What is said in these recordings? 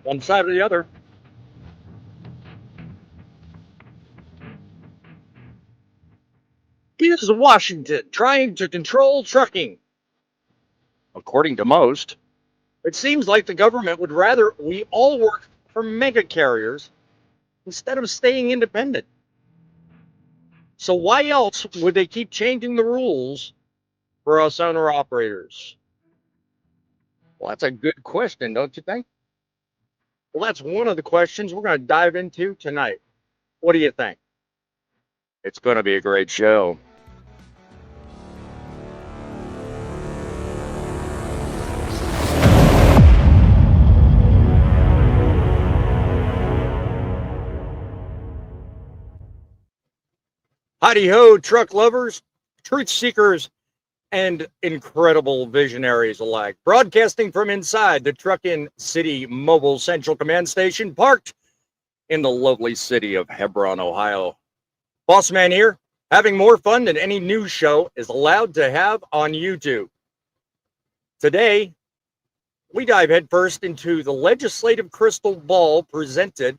one side or the other. Is Washington trying to control trucking? According to most, it seems like the government would rather we all work for mega carriers instead of staying independent. So why else would they keep changing the rules for us owner operators? Well, that's a good question, don't you think? Well, that's one of the questions we're going to dive into tonight. What do you think? It's going to be a great show. Howdy ho, truck lovers, truth seekers, and incredible visionaries alike. Broadcasting from inside the Truckin' City Mobile Central Command Station, parked in the lovely city of Hebron, Ohio. Boss Man here, having more fun than any news show is allowed to have on YouTube. Today, we dive headfirst into the legislative crystal ball presented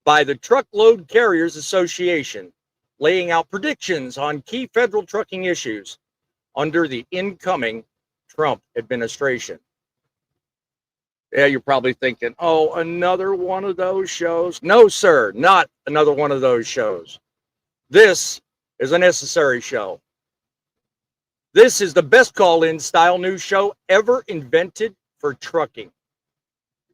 by the Truckload Carriers Association, laying out predictions on key federal trucking issues under the incoming Trump administration. Yeah, you're probably thinking, oh, another one of those shows. No, sir, not another one of those shows. This is a necessary show. This is the best call-in style news show ever invented for trucking.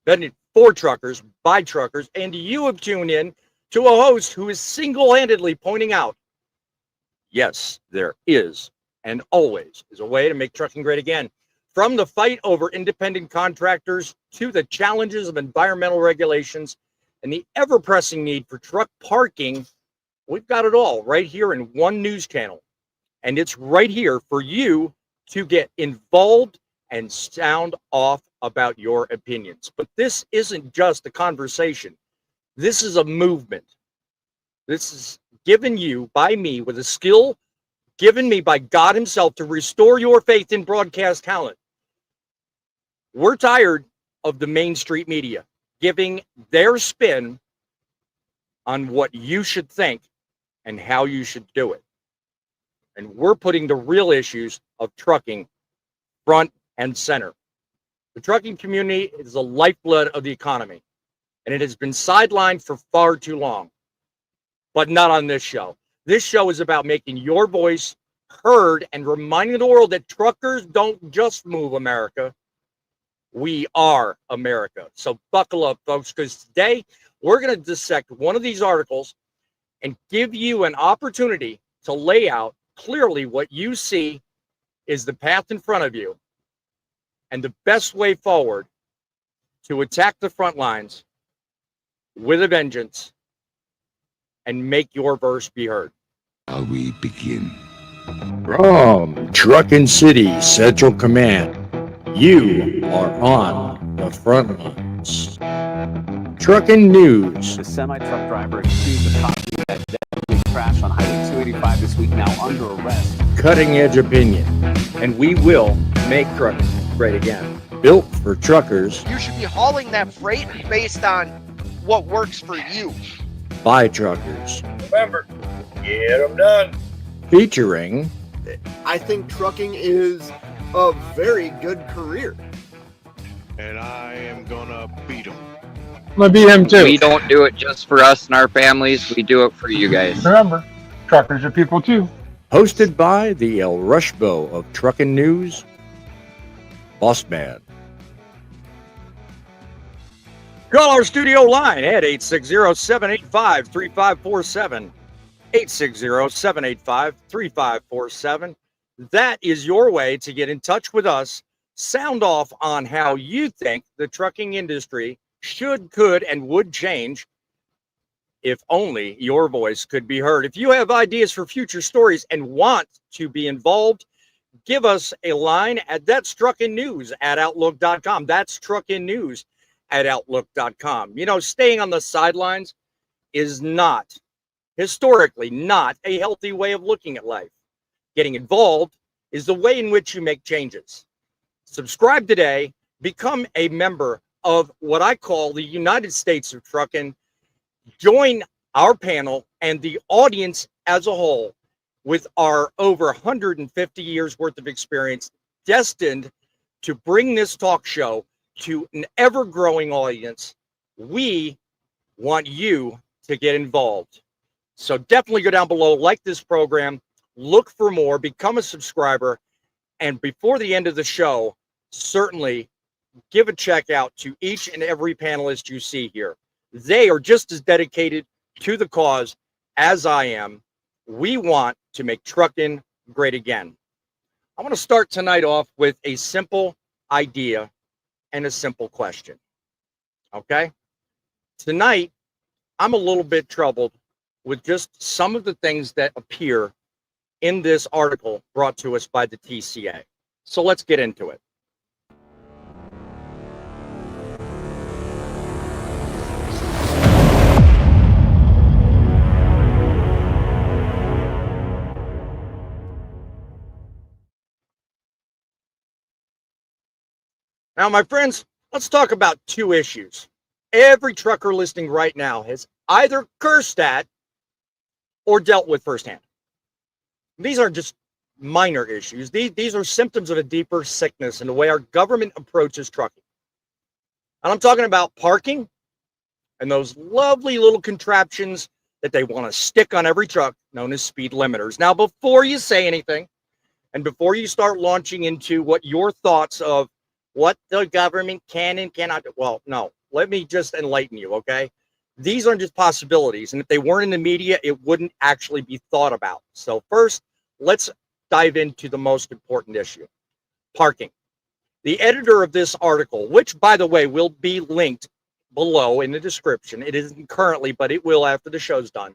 Invented for truckers, by truckers, and you have tuned in to a host who is single-handedly pointing out, yes, there is and always is a way to make trucking great again. From the fight over independent contractors to the challenges of environmental regulations and the ever-pressing need for truck parking, we've got it all right here in one news channel. And it's right here for you to get involved and sound off about your opinions. But this isn't just a conversation. This is a movement. This is given you by me with a skill given me by God himself to restore your faith in broadcast talent. We're tired of the Main Street media giving their spin on what you should think and how you should do it. And we're putting the real issues of trucking front and center. The trucking community is the lifeblood of the economy, and it has been sidelined for far too long. But not on this show. This show is about making your voice heard and reminding the world that truckers don't just move America. We are America. So buckle up, folks, because today we're going to dissect one of these articles and give you an opportunity to lay out clearly what you see is the path in front of you and the best way forward to attack the front lines with a vengeance and make your verse be heard. Shall we begin? From Truckin' City Central Command, you are on the front lines. Truckin' News. The semi-truck driver accused of causing that deadly crash on Highway 285 this week now under arrest. Cutting edge opinion. And we will make trucking great again. Built for truckers. You should be hauling that freight based on what works for you. By truckers. Remember, get them done. Featuring. I think trucking is a very good career. And I am gonna beat them. I'm gonna beat him too. We don't do it just for us and our families. We do it for you guys. Remember, truckers are people too. Hosted by the El Rushbo of Truckin' News, Boss Man. Call our studio line at 860-785-3547. 860-785-3547. That is your way to get in touch with us. Sound off on how you think the trucking industry should, could, and would change if only your voice could be heard. If you have ideas for future stories and want to be involved, give us a line at That's Truckin' News at Outlook.com. That's Truckin' News at Outlook.com. You know, staying on the sidelines is not, historically, not a healthy way of looking at life. Getting involved is the way in which you make changes. Subscribe today, become a member of what I call the United States of trucking join our panel and the audience as a whole with our over 150 years worth of experience, destined to bring this talk show to an ever-growing audience. We want you to get involved. So definitely go down below, like this program, look for more, become a subscriber, and before the end of the show, certainly give a check out to each and every panelist you see here. They are just as dedicated to the cause as I am. We want to make trucking great again. I want to start tonight off with a simple idea and a simple question. Okay? Tonight, I'm a little bit troubled with just some of the things that appear in this article brought to us by the TCA. So let's get into it. Now, my friends, let's talk about two issues. Every trucker listening right now has either cursed at or dealt with firsthand. These aren't just minor issues. These are symptoms of a deeper sickness in the way our government approaches trucking. And I'm talking about parking and those lovely little contraptions that they want to stick on every truck known as speed limiters. Now, before you say anything and before you start launching into what your thoughts of what the government can and cannot do, well, no, let me just enlighten you, okay? These aren't just possibilities. And if they weren't in the media, it wouldn't actually be thought about. So first, let's dive into the most important issue, parking. The editor of this article, which, by the way, will be linked below in the description. It isn't currently, but it will after the show's done.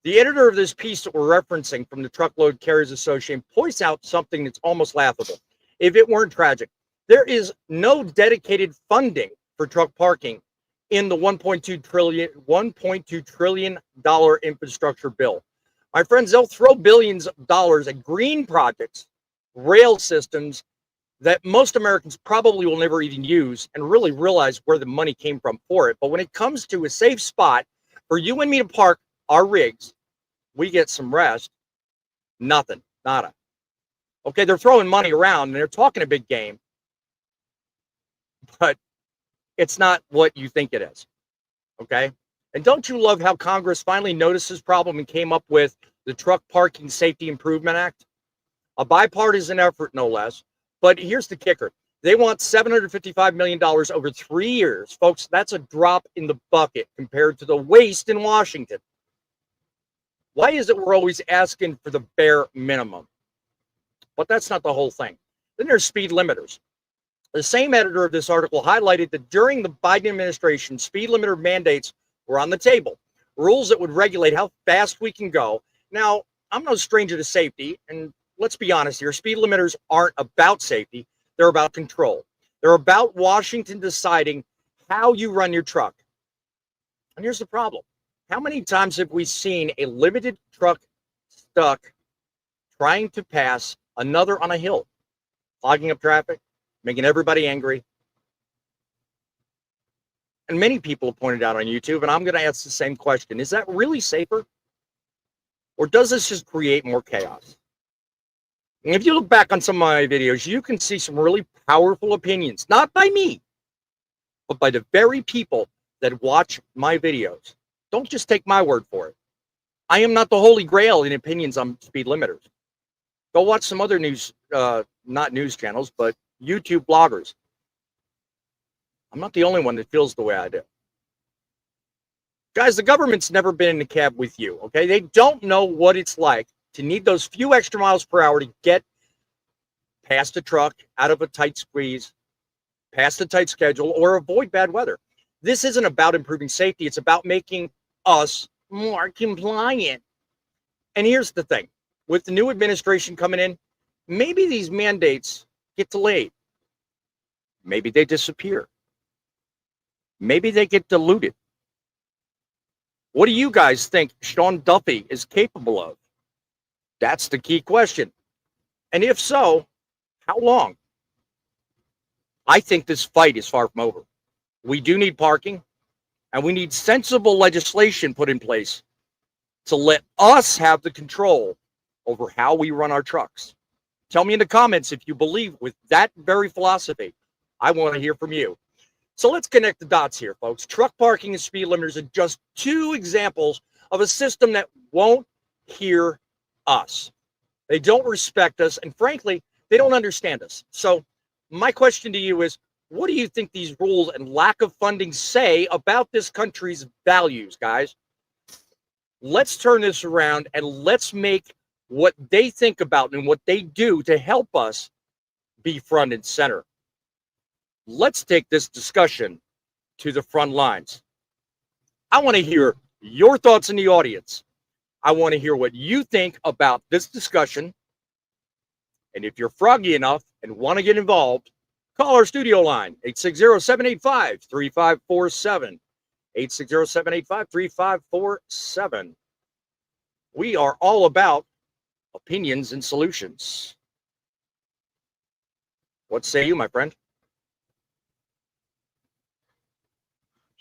The editor of this piece that we're referencing from the Truckload Carriers Association points out something that's almost laughable. If it weren't tragic, there is no dedicated funding for truck parking in the $1.2 trillion infrastructure bill. My friends, they'll throw billions of dollars at green projects, rail systems that most Americans probably will never even use and really realize where the money came from for it. But when it comes to a safe spot for you and me to park our rigs, we get some rest. Nothing, nada. Okay, they're throwing money around and they're talking a big game, but it's not what you think it is. Okay? And don't you love how Congress finally noticed this problem and came up with the Truck Parking Safety Improvement Act? A bipartisan effort, no less. But here's the kicker. They want $755 million over 3 years. Folks, that's a drop in the bucket compared to the waste in Washington. Why is it we're always asking for the bare minimum? But that's not the whole thing. Then there's speed limiters. The same editor of this article highlighted that during the Biden administration, speed limiter mandates were on the table. Rules that would regulate how fast we can go. Now, I'm no stranger to safety, and let's be honest here, speed limiters aren't about safety. They're about control. They're about Washington deciding how you run your truck. And here's the problem. How many times have we seen a limited truck stuck trying to pass another on a hill, clogging up traffic, making everybody angry? And many people have pointed out on YouTube, and I'm going to ask the same question. Is that really safer? Or does this just create more chaos? And if you look back on some of my videos, you can see some really powerful opinions, not by me, but by the very people that watch my videos. Don't just take my word for it. I am not the holy grail in opinions on speed limiters. Go watch some other news, not news channels, but YouTube bloggers. I'm not the only one that feels the way I do. Guys, the government's never been in a cab with you, okay? They don't know what it's like to need those few extra miles per hour to get past a truck, out of a tight squeeze, past a tight schedule, or avoid bad weather. This isn't about improving safety. It's about making us more compliant. And here's the thing. With the new administration coming in, maybe these mandates get delayed. Maybe they disappear. Maybe they get diluted. What do you guys think Sean Duffy is capable of? That's the key question. And if so, how long? I think this fight is far from over. We do need parking, and we need sensible legislation put in place to let us have the control over how we run our trucks. Tell me in the comments if you believe with that very philosophy. I want to hear from you. So let's connect the dots here, folks. Truck parking and speed limiters are just two examples of a system that won't hear us. They don't respect us, and frankly, they don't understand us. So my question to you is, what do you think these rules and lack of funding say about this country's values, guys? Let's turn this around and let's make what they think about and what they do to help us be front and center. Let's take this discussion to the front lines. I want to hear your thoughts in the audience. I want to hear what you think about this discussion. And if you're froggy enough and want to get involved, call our studio line, 860-785-3547. 860-785-3547. We are all about opinions and solutions. What say you, my friend?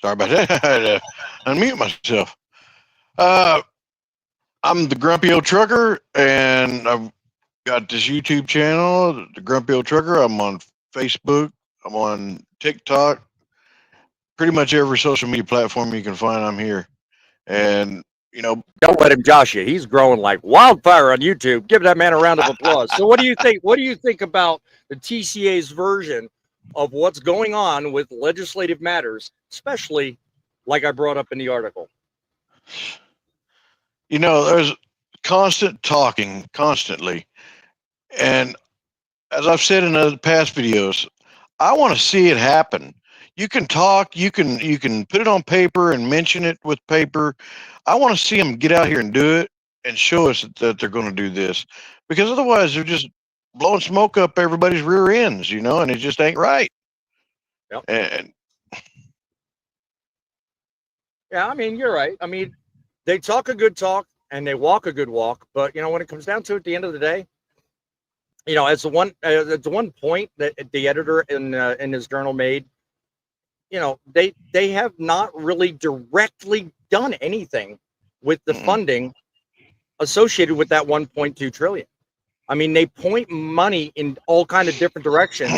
Sorry about that. I had to unmute myself. I'm the Grumpy Old Trucker, and I've got this YouTube channel, the Grumpy Old Trucker. I'm on Facebook. I'm on TikTok. Pretty much every social media platform you can find, I'm here. And, you know, Don't let him josh you. He's growing like wildfire on YouTube. Give that man a round of applause. So what do you think? What do you think about the TCA's version of what's going on with legislative matters, especially like I brought up in the article? you know, there's constant talking, constantly. And as I've said in other past videos, I want to see it happen. You can talk, you can put it on paper and mention it with paper. I want to see them get out here and do it and show us that they're going to do this, because otherwise they're just blowing smoke up everybody's rear ends, you know, and it just ain't right. Yep. And Yeah, I mean, you're right. I mean, they talk a good talk and they walk a good walk, but you know, when it comes down to it, at the end of the day, you know, as the one point that the editor in his journal made, you know, they have not really directly done anything with the funding associated with that 1.2 trillion. I mean, they point money in all kind of different directions,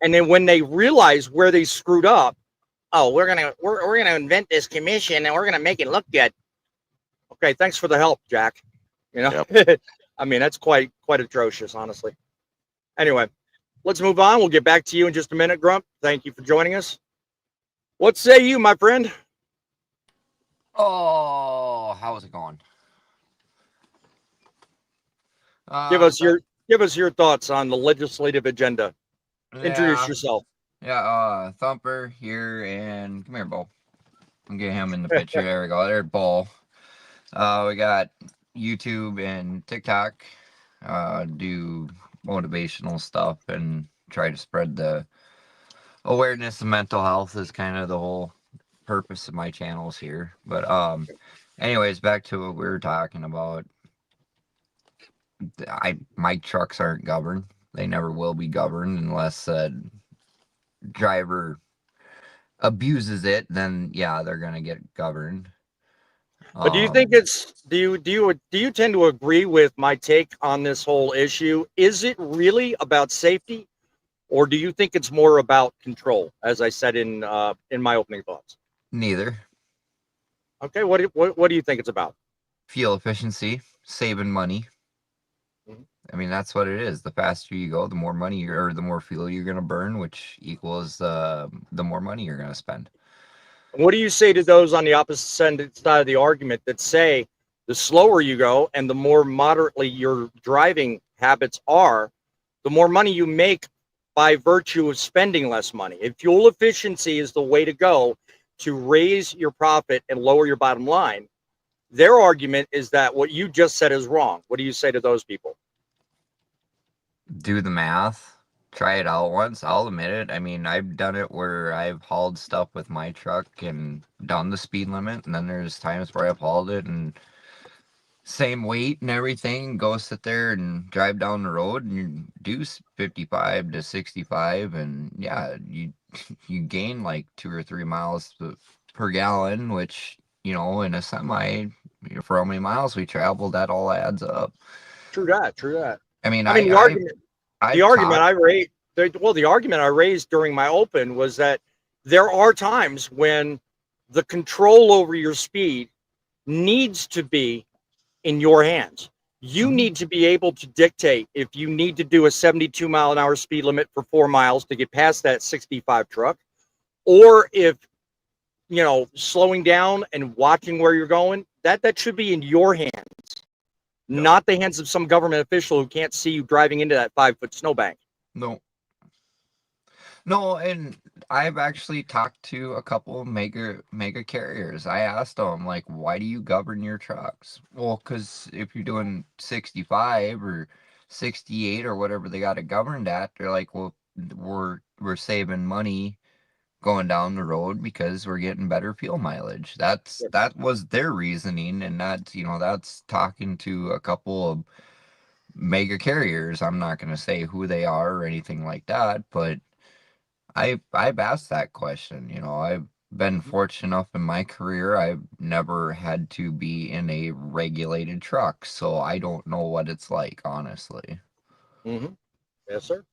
and then when they realize where they screwed up, oh, we're gonna invent this commission and we're gonna make it look good. Okay, thanks for the help, Jack. You know, I mean, that's quite atrocious, honestly. Anyway, let's move on. We'll get back to you in just a minute, Grump. Thank you for joining us. What say you, my friend? Oh, how's it going? Give us your thoughts on the legislative agenda. Introduce yourself. Yeah, Thumper here, and come here, Bo. I'm getting him in the picture. There we go. There's Bo. We got YouTube and TikTok. Do motivational stuff and try to spread the awareness of mental health is kind of the whole purpose of my channels here. But anyways, back to what we were talking about. My trucks aren't governed. They never will be governed unless a driver abuses it. Then yeah, they're gonna get governed. But do you think do you tend to agree with my take on this whole issue? Is it really about safety, or do you think it's more about control, as I said in my opening thoughts? Neither. Okay, what do you think it's about? Fuel efficiency, saving money. I mean, that's what it is. The faster you go, the more money or the more fuel you're going to burn, which equals the more money you're going to spend. What do you say to those on the opposite side of the argument that say the slower you go and the more moderately your driving habits are, the more money you make by virtue of spending less money? If fuel efficiency is the way to go to raise your profit and lower your bottom line, their argument is that what you just said is wrong. What do you say to those people? Do the math. Try it out once. I'll admit it. I mean, I've done it where I've hauled stuff with my truck and done the speed limit, and then there's times where I've hauled it and same weight and everything, go sit there and drive down the road and you do 55 to 65, and yeah, you gain like 2 or 3 miles per gallon, which, you know, in a semi, for how many miles we traveled, that all adds up. True that. True that. I mean, I mean, the argument the argument I raised during my open was that there are times when the control over your speed needs to be in your hands. You need to be able to dictate if you need to do a 72-mile-an-hour speed limit for 4 miles to get past that 65 truck, or if, you know, slowing down and watching where you're going, that should be in your hands, not the hands of some government official who can't see you driving into that 5-foot snowbank. No, and I've actually talked to a couple of mega carriers. I asked them, like, why do you govern your trucks? Well, because if you're doing 65 or 68 or whatever they got it governed at, they're like, well, we're saving money going down the road because we're getting better fuel mileage. That was their reasoning, and that's talking to a couple of mega carriers. I'm not going to say who they are or anything like that, but I've asked that question. You know, I've been fortunate enough in my career. I've never had to be in a regulated truck, so I don't know what it's like, honestly. Mm-hmm. Yes, sir.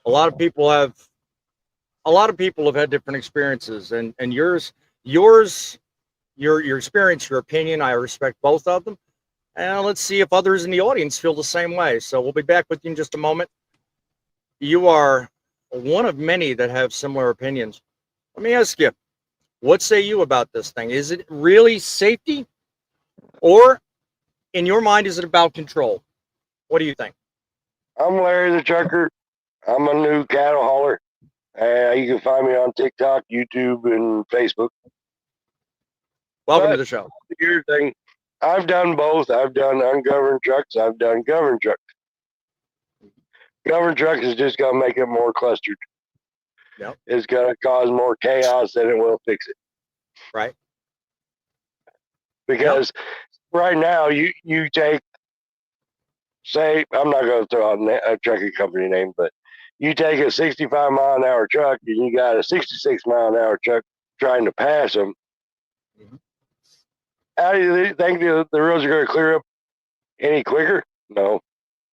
A lot of people have had different experiences, and your experience, your opinion, I respect both of them. And let's see if others in the audience feel the same way. So we'll be back with you in just a moment. You are one of many that have similar opinions. Let me ask you, what say you about this thing? Is it really safety, or in your mind, is it about control? What do you think? I'm Larry the Trucker. I'm a new cattle hauler. You can find me on TikTok, YouTube, and Facebook. Welcome to the show. Here's the thing. I've done both. I've done ungoverned trucks. I've done governed trucks. Governed trucks is just going to make it more clustered. Yep. It's going to cause more chaos than it will fix it. Right. Because right now, you take, say, I'm not going to throw out a trucking company name, but you take a 65-mile-an-hour truck and you got a 66-mile-an-hour truck trying to pass them. Mm-hmm. How do you think the roads are going to clear up any quicker? No,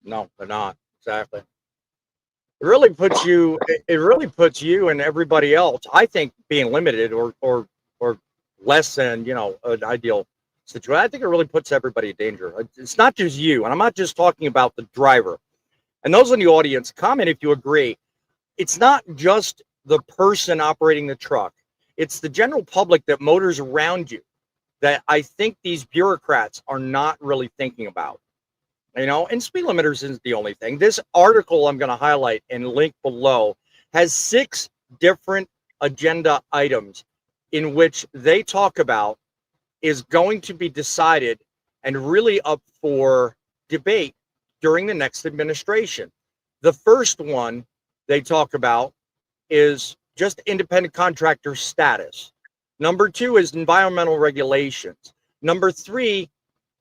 they're not. Exactly. It really puts you and everybody else, I think, being limited or less than, you know, an ideal situation. I think it really puts everybody in danger. It's not just you, and I'm not just talking about the driver. And those in the audience, comment if you agree. It's not just the person operating the truck. It's the general public that motors around you that I think these bureaucrats are not really thinking about. You know, and speed limiters isn't the only thing. This article I'm going to highlight and link below has 6 different agenda items in which they talk about is going to be decided and really up for debate during the next administration. The first one they talk about is just independent contractor status. Number 2 is environmental regulations. Number 3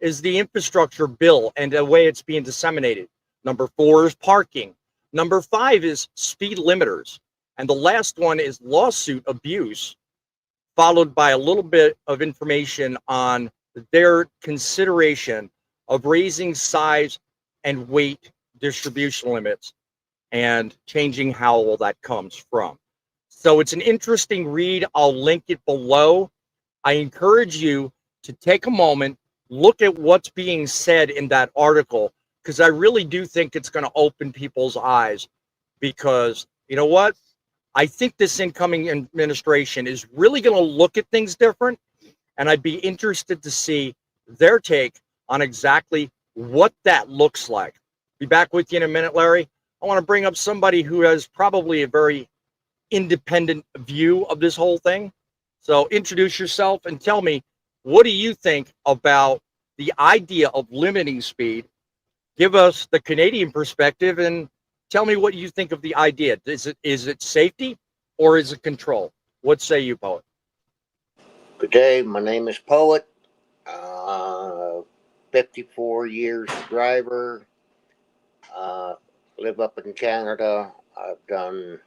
is the infrastructure bill and the way it's being disseminated. Number 4 is parking. Number 5 is speed limiters. And the last one is lawsuit abuse, followed by a little bit of information on their consideration of raising size and weight distribution limits and changing how all that comes from. So it's an interesting read. I'll link it below. I encourage you to take a moment, look at what's being said in that article, because I really do think it's going to open people's eyes. Because you know what? I think this incoming administration is really going to look at things different, and I'd be interested to see their take on exactly what that looks like. Be back with you in a minute, Larry. I want to bring up somebody who has probably a very independent view of this whole thing. So introduce yourself and tell me, what do you think about the idea of limiting speed? Give us the Canadian perspective and tell me what you think of the idea. Is it safety or is it control? What say you, Poet? Good day. My name is Poet. 54 years driver. Live up in Canada. I've done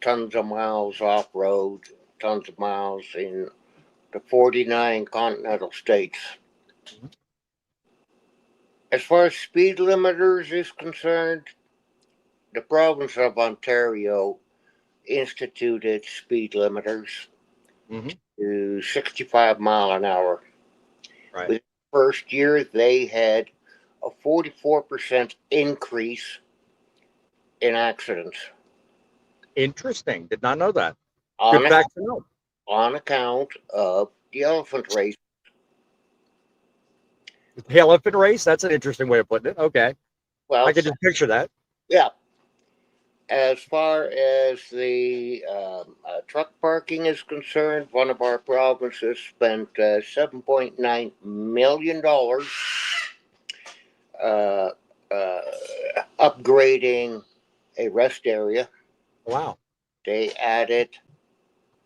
tons of miles off road, tons of miles in the 49 continental states. As far as speed limiters is concerned, the province of Ontario instituted speed limiters to 65 mile an hour. Right. Within the first year, they had a 44% increase in accidents. Interesting. Did not know that. On Good fact to know. On account of the elephant race. The elephant race? That's an interesting way of putting it. Okay. Well, I could just picture that. Yeah. As far as the truck parking is concerned, one of our provinces spent $7.9 million upgrading a rest area. Wow. They added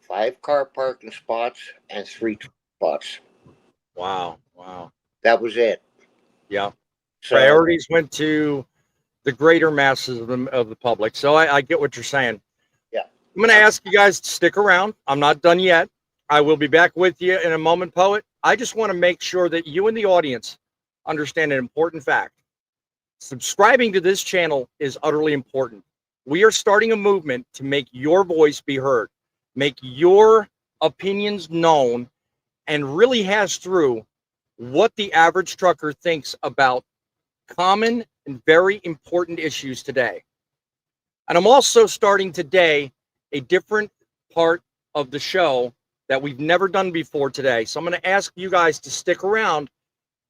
5 car parking spots and 3 truck spots. Wow. Wow. That was it. Yeah. So, Priorities went to the greater masses of the public. So I get what you're saying. Yeah. I'm going to ask you guys to stick around. I'm not done yet. I will be back with you in a moment, Poet. I just want to make sure that you and the audience understand an important fact. Subscribing to this channel is utterly important. We are starting a movement to make your voice be heard, make your opinions known, and really hash through what the average trucker thinks about common and very important issues today. And I'm also starting today a different part of the show that we've never done before today. So I'm going to ask you guys to stick around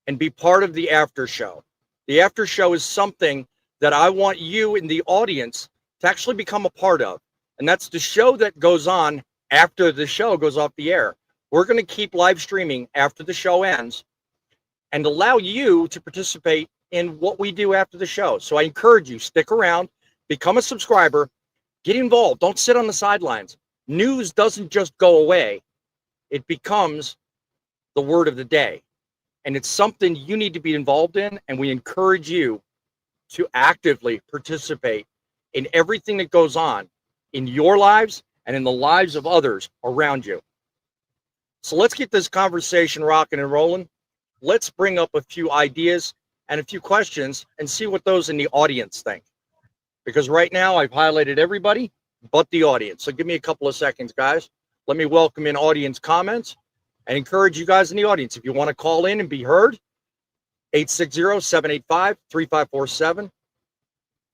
and be part of the after show. The after show is something that I want you in the audience to actually become a part of. And that's the show that goes on after the show goes off the air. We're going to keep live streaming after the show ends and allow you to participate in what we do after the show. So I encourage you, stick around, become a subscriber, get involved. Don't sit on the sidelines. News doesn't just go away. It becomes the word of the day. And it's something you need to be involved in. And we encourage you to actively participate in everything that goes on in your lives and in the lives of others around you. So let's get this conversation rocking and rolling. Let's bring up a few ideas and a few questions and see what those in the audience think. Because right now I've highlighted everybody but the audience. So give me a couple of seconds, guys. Let me welcome in audience comments and encourage you guys in the audience. If you want to call in and be heard, 860-785-3547.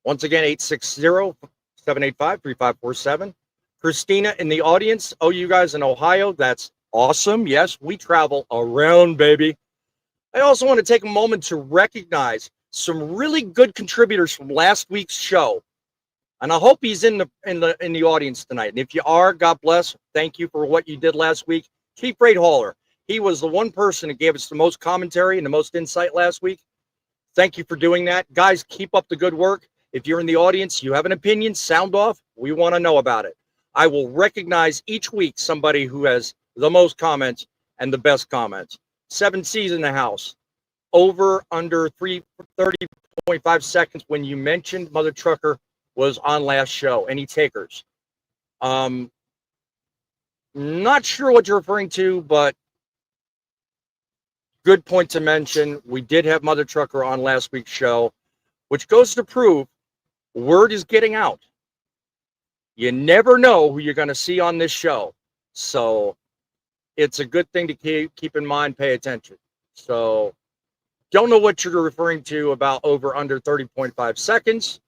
Once again, 860-785-3547. Christina in the audience. Oh, you guys in Ohio, that's awesome. Yes, we travel around, baby. I also want to take a moment to recognize some really good contributors from last week's show. And I hope he's in the audience tonight. And if you are, God bless. Thank you for what you did last week. Chief Freight Hauler. He was the one person that gave us the most commentary and the most insight last week. Thank you for doing that. Guys, keep up the good work. If you're in the audience, you have an opinion, sound off. We want to know about it. I will recognize each week somebody who has the most comments and the best comments. 7 C's in the house. Over under 30.5 seconds when you mentioned Mother Trucker was on last show. Any takers? Not sure what you're referring to, but good point to mention. We did have Mother Trucker on last week's show, which goes to prove word is getting out. You never know who you're going to see on this show. So it's a good thing to keep in mind, pay attention. So don't know what you're referring to about over under 30.5 seconds.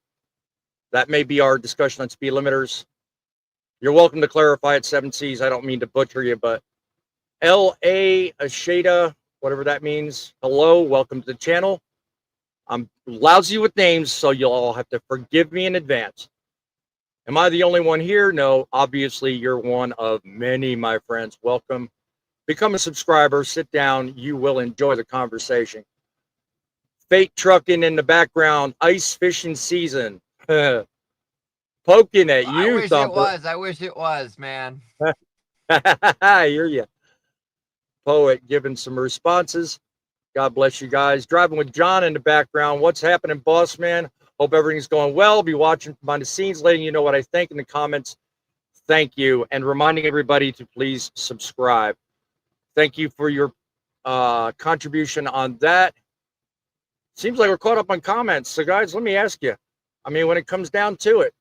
That may be our discussion on speed limiters. You're welcome to clarify at 7 C's. I don't mean to butcher you, but L.A. Ashada, whatever that means. Hello, welcome to the channel. I'm lousy with names, so you'll all have to forgive me in advance. Am I the only one here? No, obviously you're one of many, my friends. Welcome. Become a subscriber. Sit down. You will enjoy the conversation. Fake trucking in the background. Ice fishing season. Poking at you, I wish Thumper. it was. I wish it was, man. I hear you. Poet giving some responses. God bless you guys. Driving with John in the background. What's happening, boss man? Hope everything's going well. Be watching behind the scenes, letting you know what I think in the comments. Thank you. And reminding everybody to please subscribe. Thank you for your contribution on that. Seems like we're caught up on comments. So, guys, let me ask you. I mean, when it comes down to it,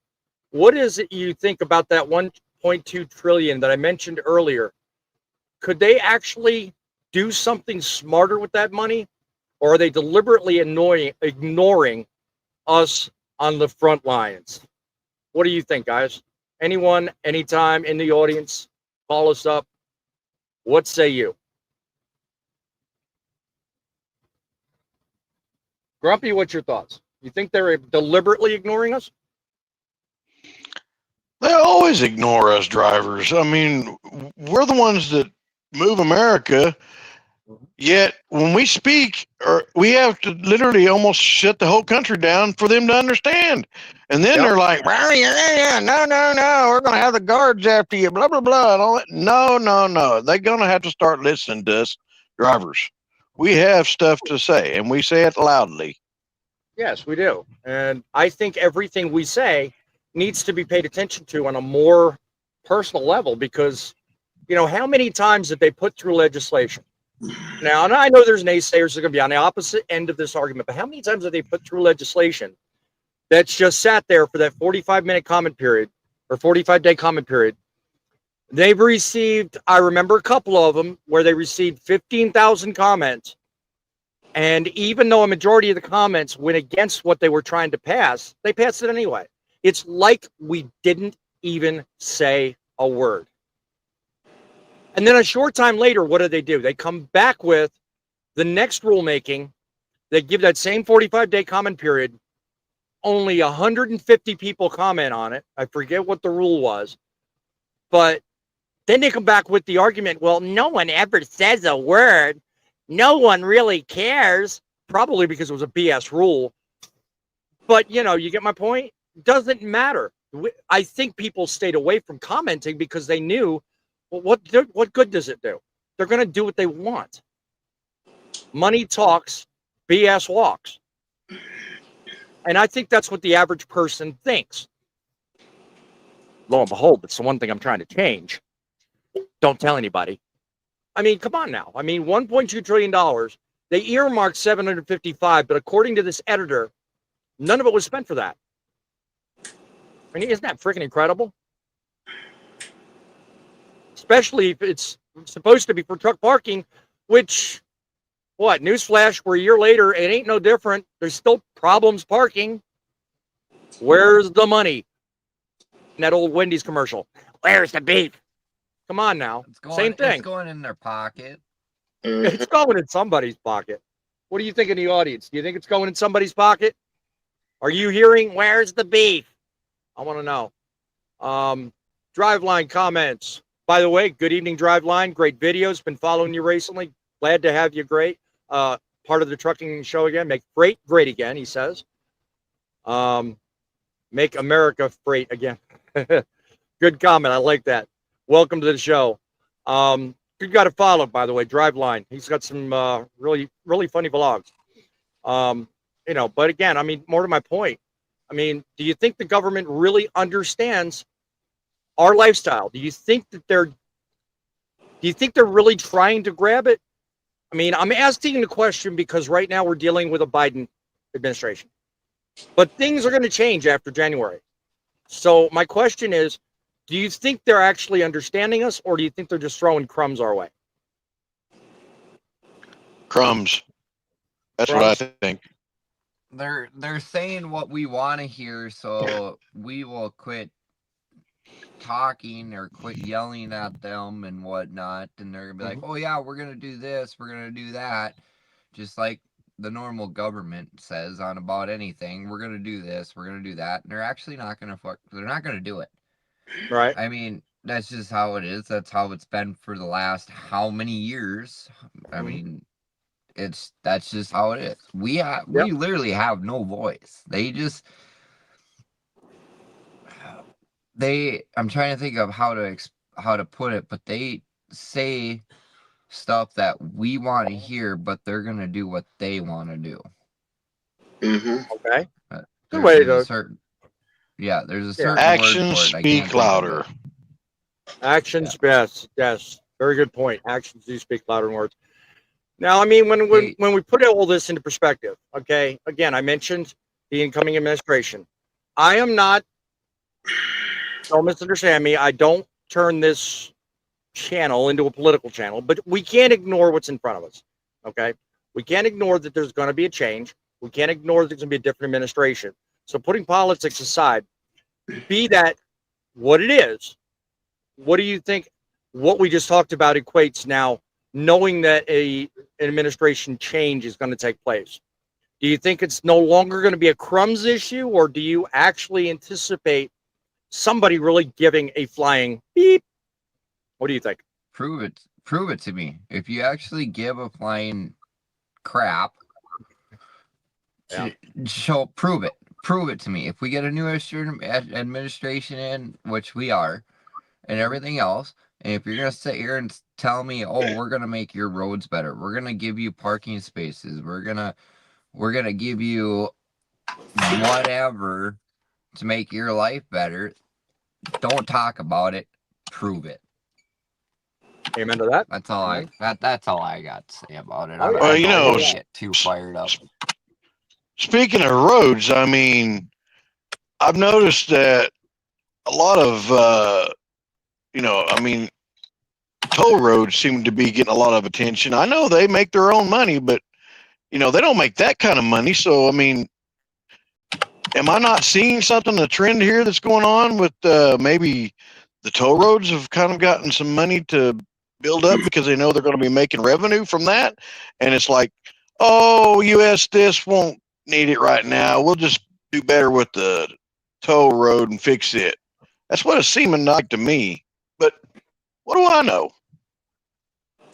what is it you think about that 1.2 trillion that I mentioned earlier? Could they actually do something smarter with that money, or are they deliberately ignoring us on the front lines? What do you think, guys? Anyone, anytime in the audience, call us up. What say you? Grumpy, what's your thoughts? You think they're deliberately ignoring us? They always ignore us drivers. I mean, we're the ones that move America. Yet when we speak, we have to literally almost shut the whole country down for them to understand. And then they're like, no, we're going to have the guards after you, blah, blah, blah. And all that. No. They're going to have to start listening to us drivers. We have stuff to say, and we say it loudly. Yes, we do. And I think everything we say needs to be paid attention to on a more personal level because, you know, how many times did they put through legislation? Now, and I know there's naysayers that are going to be on the opposite end of this argument, but how many times have they put through legislation that's just sat there for that 45-minute comment period or 45-day comment period? They've received, I remember a couple of them where they received 15,000 comments. And even though a majority of the comments went against what they were trying to pass, they passed it anyway. It's like we didn't even say a word. And then a short time later, what do? They come back with the next rulemaking. They give that same 45-day comment period. Only 150 people comment on it. I forget what the rule was. But then they come back with the argument, well, no one ever says a word. No one really cares. Probably because it was a BS rule. But, you know, you get my point? Doesn't matter. I think people stayed away from commenting because they knew, well, what good does it do? They're going to do what they want. Money talks, BS walks. And I think that's what the average person thinks. Lo and behold, it's the one thing I'm trying to change. Don't tell anybody. I mean, come on now. I mean, $1.2 trillion. They earmarked 755, but according to this editor, none of it was spent for that. I mean, isn't that freaking incredible? Especially if it's supposed to be for truck parking, which, what, newsflash, we're a year later, it ain't no different. There's still problems parking. Where's the money? In that old Wendy's commercial. Where's the beef? Come on now. Same thing. It's going in their pocket. It's going in somebody's pocket. What do you think in the audience? Do you think it's going in somebody's pocket? Are you hearing, where's the beef? I want to know. Driveline comments. By the way, good evening, Driveline. Great videos. Been following you recently. Glad to have you. Great. Part of the trucking show again. Make freight great again, he says. Make America freight again. Good comment. I like that. Welcome to the show. You got to follow, by the way, Driveline. He's got some really, really funny vlogs. You know, but again, I mean, more to my point. I mean, do you think the government really understands our lifestyle? Do you think that they're really trying to grab it? I mean, I'm asking the question because right now we're dealing with a Biden administration. But things are going to change after January. So my question is, do you think they're actually understanding us, or do you think they're just throwing crumbs our way? Crumbs. That's what I think. They're saying what we want to hear, so we will quit talking or quit yelling at them and whatnot, and they're gonna be like, oh yeah, we're gonna do this, we're gonna do that, just like the normal government says on about anything. We're gonna do this, we're gonna do that, and they're actually not gonna they're not gonna do it. Right. I mean, that's just how it is. That's how it's been for the last how many years? I mean, that's just how it is. We literally have no voice. I'm trying to think of how to put it, but they say stuff that we want to hear, but they're gonna do what they want to do. Okay. Good There, way there's to. a certain, yeah, there's a Yeah. certain Actions word for it. I speak can't think of louder. it. Actions, yes. Very good point. Actions do speak louder than words. Now, I mean, when we put all this into perspective, okay, again, I mentioned the incoming administration. I am not, don't misunderstand me, I don't turn this channel into a political channel, but we can't ignore what's in front of us, okay? We can't ignore that there's going to be a change. We can't ignore that there's going to be a different administration. So putting politics aside, be that what it is, what do you think what we just talked about equates now, knowing that an administration change is going to take place? Do you think it's no longer going to be a crumbs issue, or do you actually anticipate somebody really giving a flying beep? What do you think? Prove it to me. If you actually give a flying crap, prove it to me. If we get a new administration in, which we are, and everything else, and if you're gonna sit here and tell me, oh, we're gonna make your roads better, we're gonna give you parking spaces, we're gonna give you whatever to make your life better, don't talk about it, prove it. Amen to that. That's all that's all I got to say about it. Oh, yeah. Well, you know, get too fired up. Speaking of roads, I mean, I've noticed that a lot of, I mean, toll roads seem to be getting a lot of attention. I know they make their own money, but, they don't make that kind of money. So, I mean, am I not seeing something, a trend here that's going on with maybe the toll roads have kind of gotten some money to build up because they know they're going to be making revenue from that? And it's like, oh, US this won't need it right now. We'll just do better with the toll road and fix it. That's what it's seeming like to me. But what do I know?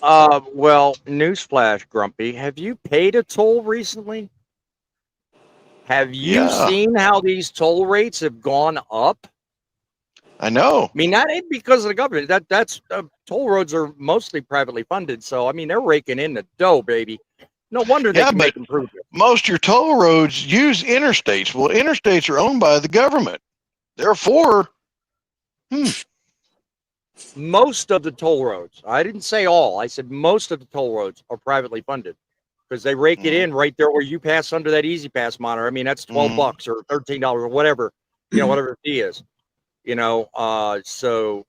Well, newsflash, Grumpy. Have you paid a toll recently? Have you seen how these toll rates have gone up? I know. I mean, that ain't because of the government. That's toll roads are mostly privately funded, so I mean they're raking in the dough, baby. No wonder they can make improvements. Most of your toll roads use interstates. Well, interstates are owned by the government. Therefore, most of the toll roads, I didn't say all, I said most of the toll roads are privately funded because they rake it in right there where you pass under that Easy Pass monitor. I mean, that's $12 or $13 or whatever, whatever the fee is, so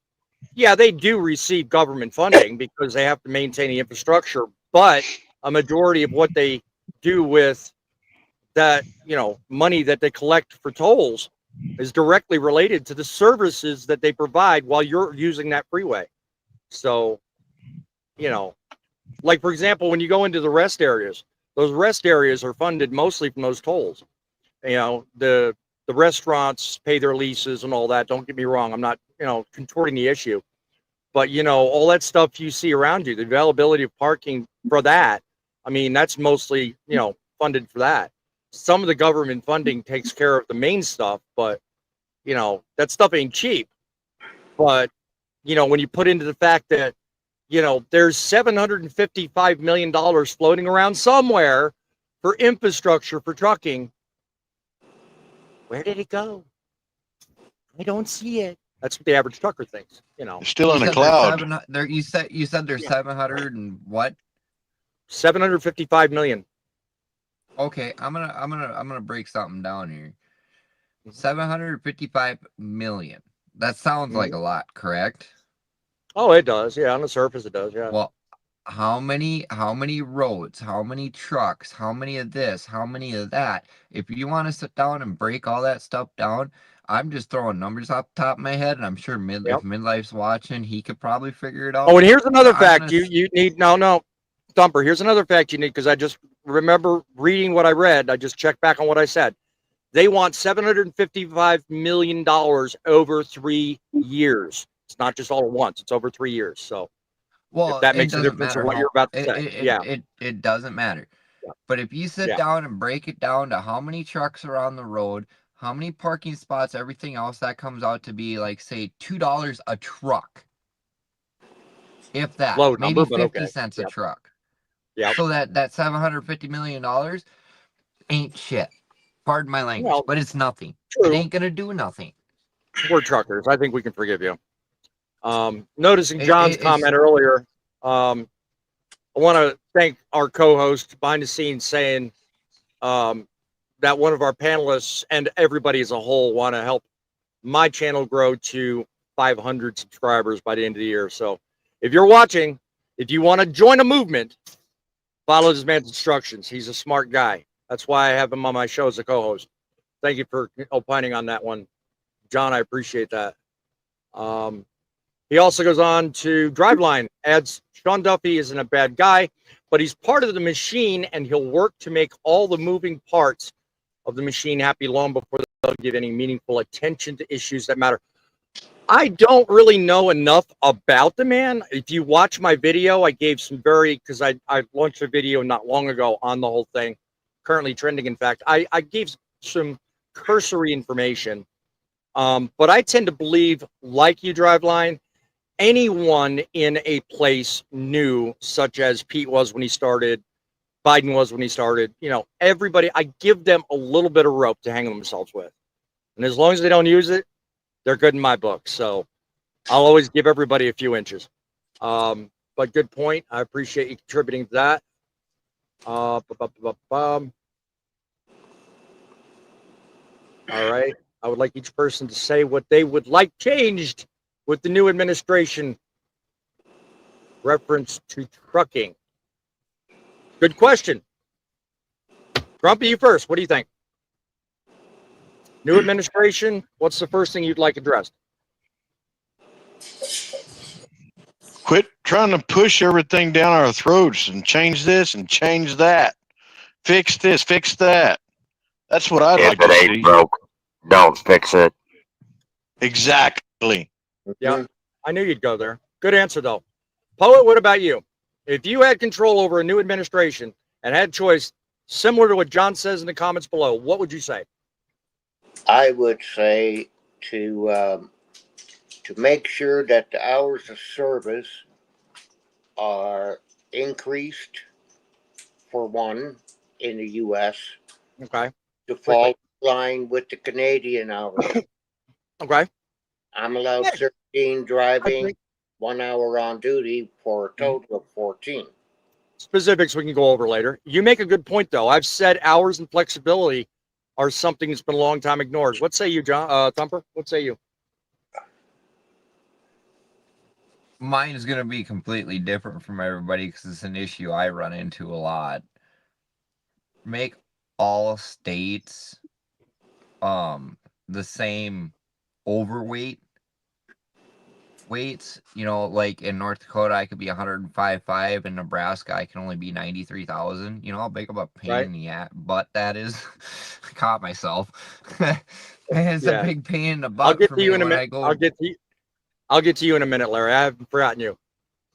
yeah, they do receive government funding because they have to maintain the infrastructure, but a majority of what they do with that, money that they collect for tolls is directly related to the services that they provide while you're using that freeway. So, like for example, when you go into the rest areas, those rest areas are funded mostly from those tolls. The restaurants pay their leases and all that. Don't get me wrong. I'm not, contorting the issue, but all that stuff you see around you, the availability of parking for that. I mean, that's mostly, funded for that. Some of the government funding takes care of the main stuff, but that stuff ain't cheap. But when you put into the fact that there's $755 million floating around somewhere for infrastructure for trucking, where did it go? I don't see it. That's what the average trucker thinks. It's still in the cloud. You said there's 700 and what? 755 million. Okay, I'm gonna break something down here. 755 million. That sounds like a lot, correct? Oh, it does. Yeah, on the surface it does. Yeah. Well, how many roads, how many trucks, how many of this, how many of that? If you want to sit down and break all that stuff down, I'm just throwing numbers off the top of my head, and I'm sure if Midlife's watching, he could probably figure it out. Oh, and here's another fact you need. No, Thumper. Here's another fact you need, because I just remember reading what I read. I just checked back on what I said. They want $755 million over 3 years. It's not just all at once. It's over 3 years. So, well, if that makes a difference in what you're about to say. It doesn't matter. Yeah. But if you sit down and break it down to how many trucks are on the road, how many parking spots, everything else, that comes out to be like, say, $2 a truck. if that, Low maybe number, but 50 okay. cents a Yep. truck. Yep. So that $750 million ain't shit. Pardon my language, Well, but it's nothing. true. It ain't gonna do nothing. We're truckers. I think we can forgive you. Noticing It- John's it's comment earlier, I want to thank our co-host behind the scenes saying that one of our panelists and everybody as a whole want to help my channel grow to 500 subscribers by the end of the year. So if you're watching, if you want to join a movement, follow this man's instructions. He's a smart guy. That's why I have him on my show as a co-host. Thank you for opining on that one, John. I appreciate that. He also goes on to Driveline, adds Sean Duffy isn't a bad guy, but he's part of the machine and he'll work to make all the moving parts of the machine happy long before they'll give any meaningful attention to issues that matter. I don't really know enough about the man. If you watch my video, I gave some because I launched a video not long ago on the whole thing, currently trending, in fact. I gave some cursory information, but I tend to believe, like you, Driveline, anyone in a place new, such as Pete was when he started, Biden was when he started, everybody, I give them a little bit of rope to hang themselves with. And as long as they don't use it, they're good in my book. So I'll always give everybody a few inches. But good point. I appreciate you contributing to that. All right. I would like each person to say what they would like changed with the new administration. Reference to trucking. Good question. Grumpy, you first. What do you think? New administration, what's the first thing you'd like addressed? Quit trying to push everything down our throats and change this and change that. Fix this, fix that. That's what I'd like to see. If it ain't broke, don't fix it. Exactly. Yeah, I knew you'd go there. Good answer, though. Poet, what about you? If you had control over a new administration and had choice, similar to what John says in the comments below, what would you say? I would say to make sure that the hours of service are increased, for one, in the U.S. Okay. to fall in line with the Canadian hours. Okay. I'm allowed 13 driving, 1 hour on duty for a total of 14. Specifics we can go over later. You make a good point, though. I've said hours and flexibility are something that's been a long time ignored. What say you, John? Thumper? What say you? Mine is going to be completely different from everybody because it's an issue I run into a lot. Make all states the same overweight weights. Like in North Dakota, I could be 105.5. In Nebraska, I can only be 93,000. You know how big of a pain in the butt that is? I caught myself. It's a big pain in the butt. I'll get for to me you in a when minute. I go. I'll get to you in a minute, Larry. I haven't forgotten you.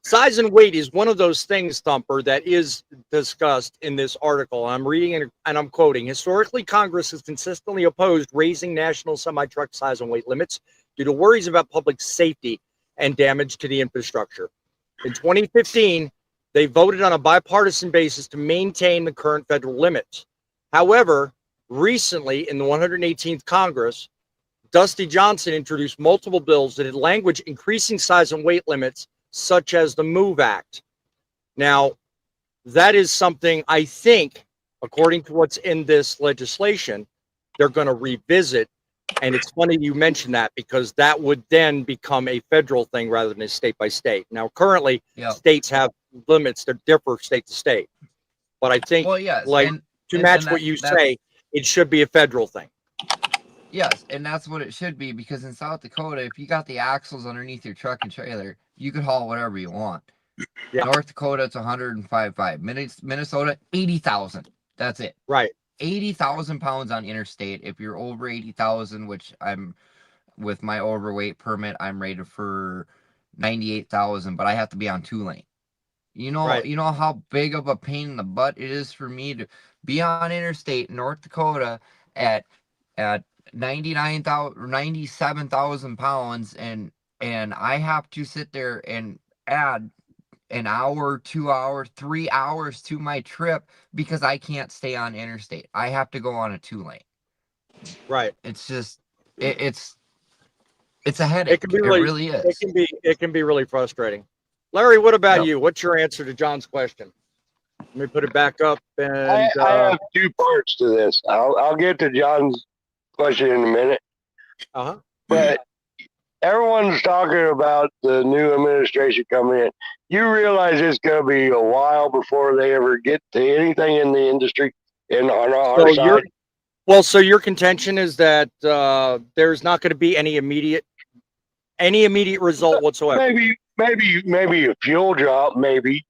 Size and weight is one of those things, Thumper, that is discussed in this article. I'm reading and I'm quoting. Historically, Congress has consistently opposed raising national semi-truck size and weight limits due to worries about public safety and damage to the infrastructure. In 2015, they voted on a bipartisan basis to maintain the current federal limits. However, recently in the 118th Congress, Dusty Johnson introduced multiple bills that had language increasing size and weight limits, such as the MOVE Act. Now, that is something I think, according to what's in this legislation, they're going to revisit. And it's funny you mentioned that because that would then become a federal thing rather than a state by state. Now, currently, states have limits that differ state to state. But I think, to match what you say, it should be a federal thing. Yes, and that's what it should be, because in South Dakota, if you got the axles underneath your truck and trailer, you could haul whatever you want. Yeah. North Dakota, it's 105.5. Minnesota, 80,000. That's it. Right. 80,000 pounds on interstate. If you're over 80,000, which I'm, with my overweight permit, I'm rated for 98,000, but I have to be on 2-lane. You know how big of a pain in the butt it is for me to be on interstate North Dakota at 97,000 pounds, and I have to sit there and add an hour, 2 hours, 3 hours to my trip because I can't stay on interstate. I have to go on a 2-lane. Right. It's just it's a headache. It It really is. It can be really frustrating. Larry, what about Yep. you? What's your answer to John's question? Let me put it back up. And I have two parts to this. I'll get to John's question in a minute. uh-huh. But everyone's talking about the new administration coming in. You realize it's going to be a while before they ever get to anything in the industry on our side. So your contention is that there's not going to be any immediate result whatsoever. Maybe a fuel drop, maybe.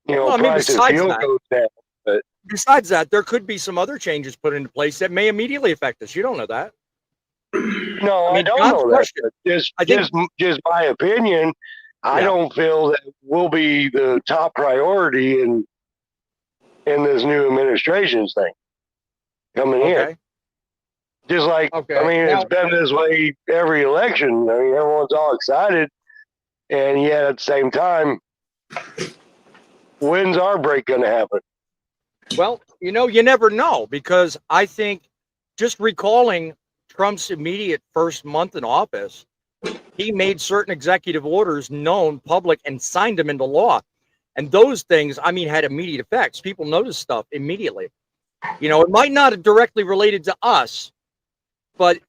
Price of fuel goes down. But besides that, there could be some other changes put into place that may immediately affect us. You don't know that. No, I don't know that. Just my opinion. I don't feel that will be the top priority in this new administration's thing coming in. Just like it's been this way every election. I mean, everyone's all excited, and yet at the same time, when's our break going to happen? Well, you never know, because I think just recalling Trump's immediate first month in office, he made certain executive orders known public and signed them into law. And those things, had immediate effects. People noticed stuff immediately. It might not have directly related to us, but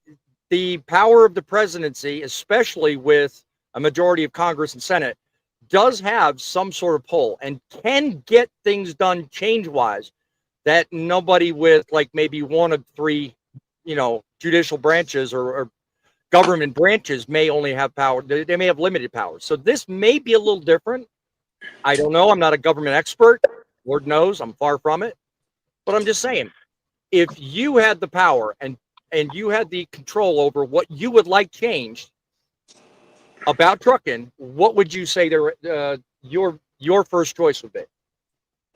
the power of the presidency, especially with a majority of Congress and Senate, does have some sort of pull and can get things done change-wise that nobody with maybe one of three, judicial branches or government branches may only have power. They may have limited power. So this may be a little different. I don't know. I'm not a government expert. Lord knows I'm far from it. But I'm just saying, if you had the power and you had the control over what you would like changed about trucking, what would you say your first choice would be?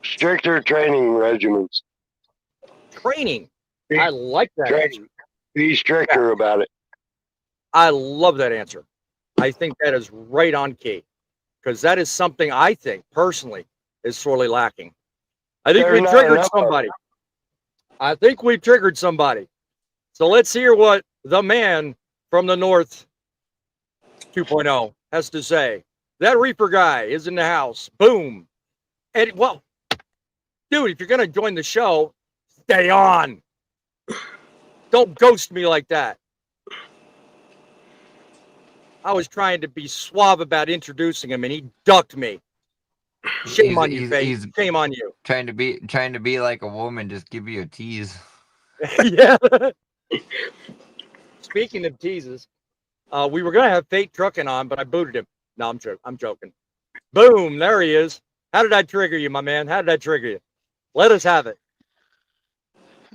Stricter training regimens. Training. I like that answer. Be stricter about it. I love that answer. I think that is right on key, because that is something I think personally is sorely lacking. I think we triggered somebody. I think we triggered somebody. So let's hear what the man from the North 2.0 has to say. That Reaper guy is in the house. Boom. And well, dude, if you're going to join the show, stay on. Don't ghost me like that. I was trying to be suave about introducing him, and he ducked me. Shame on you, Faith. Shame on you. Trying to be like a woman, just give you a tease. Yeah. Speaking of teases, we were gonna have Fate Trucking on, but I booted him. No, I'm joking. Boom, there he is. How did I trigger you, my man? How did I trigger you? Let us have it.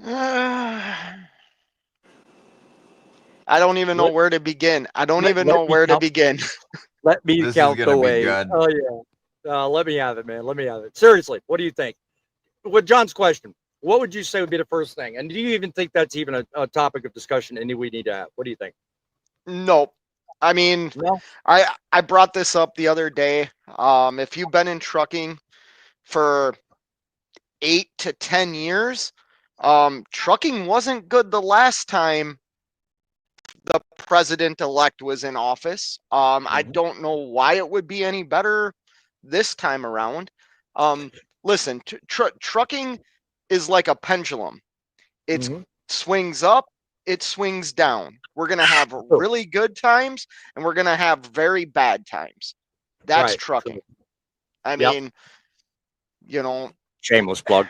I don't even know where to begin. Let me This count is gonna the be way. good. Oh yeah. Let me have it, man. Let me have it. Seriously, what do you think? With John's question, what would you say would be the first thing? And do you even think that's even a topic of discussion and we need to have? What do you think? Nope. I mean, No? I brought this up the other day. If you've been in trucking for 8 to 10 years, trucking wasn't good the last time the president-elect was in office. I don't know why it would be any better this time around. Listen, trucking is like a pendulum. It swings up, it swings down. We're going to have really good times, and we're going to have very bad times. That's trucking. I mean, Shameless plug.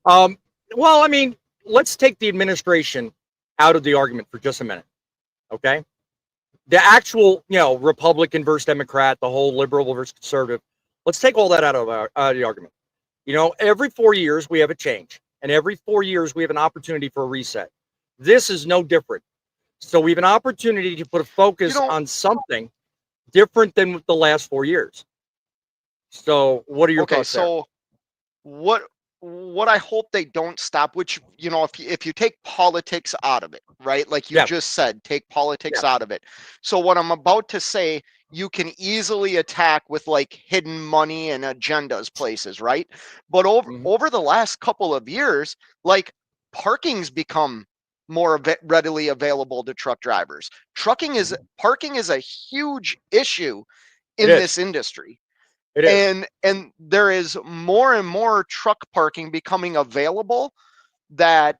Well, I mean, let's take the administration out of the argument for just a minute. Okay? The actual, Republican versus Democrat, the whole liberal versus conservative, let's take all that out of the argument. Every 4 years we have a change, and every 4 years we have an opportunity for a reset. This is no different. So we have an opportunity to put a focus on something different than the last 4 years. So what are your thoughts there? So what what I hope they don't stop, which, you know, if you take politics out of it, right? Like you just said, take politics out of it. So what I'm about to say, you can easily attack with like hidden money and agendas places, right? But over the last couple of years, like parking's become more readily available to truck drivers. Parking is a huge issue in this industry. It is. And there is more and more truck parking becoming available, that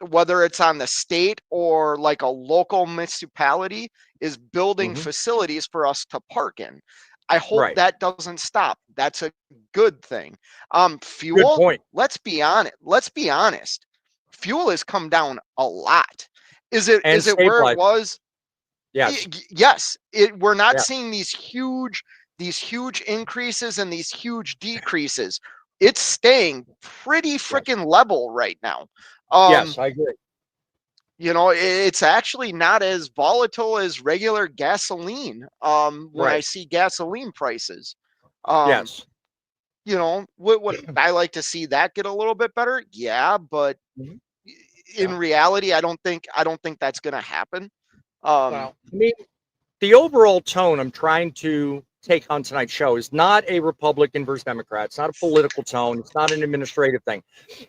whether it's on the state or like a local municipality is building facilities for us to park in. I hope that doesn't stop. That's a good thing. Fuel, good point. let's be honest. Fuel has come down a lot. Is it where it was? Yes. Yes. We're not seeing these huge increases and these huge decreases. It's staying pretty freaking level right now. Yes, I agree. You know, it's actually not as volatile as regular gasoline. When I see gasoline prices, yes, you know, what I like to see that get a little bit better. Yeah, but in reality, I don't think that's going to happen. Well, I mean, the overall tone I'm trying to take on tonight's show is not a Republican versus Democrat. It's not a political tone. It's not an administrative thing.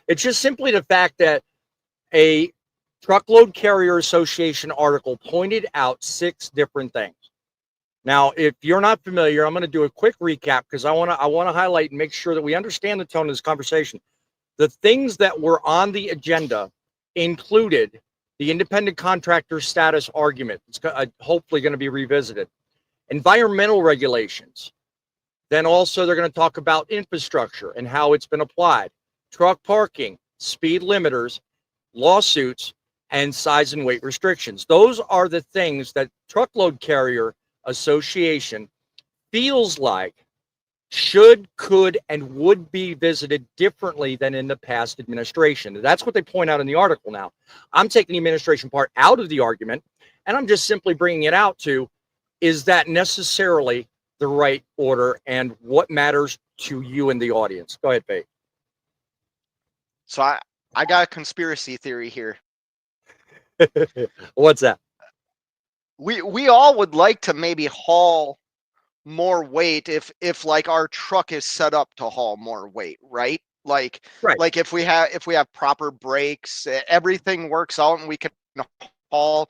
It's just simply the fact that a Truckload Carrier Association article pointed out 6 different things. Now, if you're not familiar, I'm going to do a quick recap because I want to highlight and make sure that we understand the tone of this conversation. The things that were on the agenda included the independent contractor status argument. It's hopefully going to be revisited. Environmental regulations. Then also they're going to talk about infrastructure and how it's been applied. Truck parking, speed limiters, lawsuits, and size and weight restrictions. Those are the things that Truckload Carrier Association feels like should, could, and would be visited differently than in the past administration. That's what they point out in the article now. I'm taking the administration part out of the argument, and I'm just simply bringing it out to, is that necessarily the right order and what matters to you in the audience? Go ahead, Faye. So I got a conspiracy theory here. What's that? We all would like to maybe haul more weight if like our truck is set up to haul more weight, right? Like if we have proper brakes, everything works out and we can haul.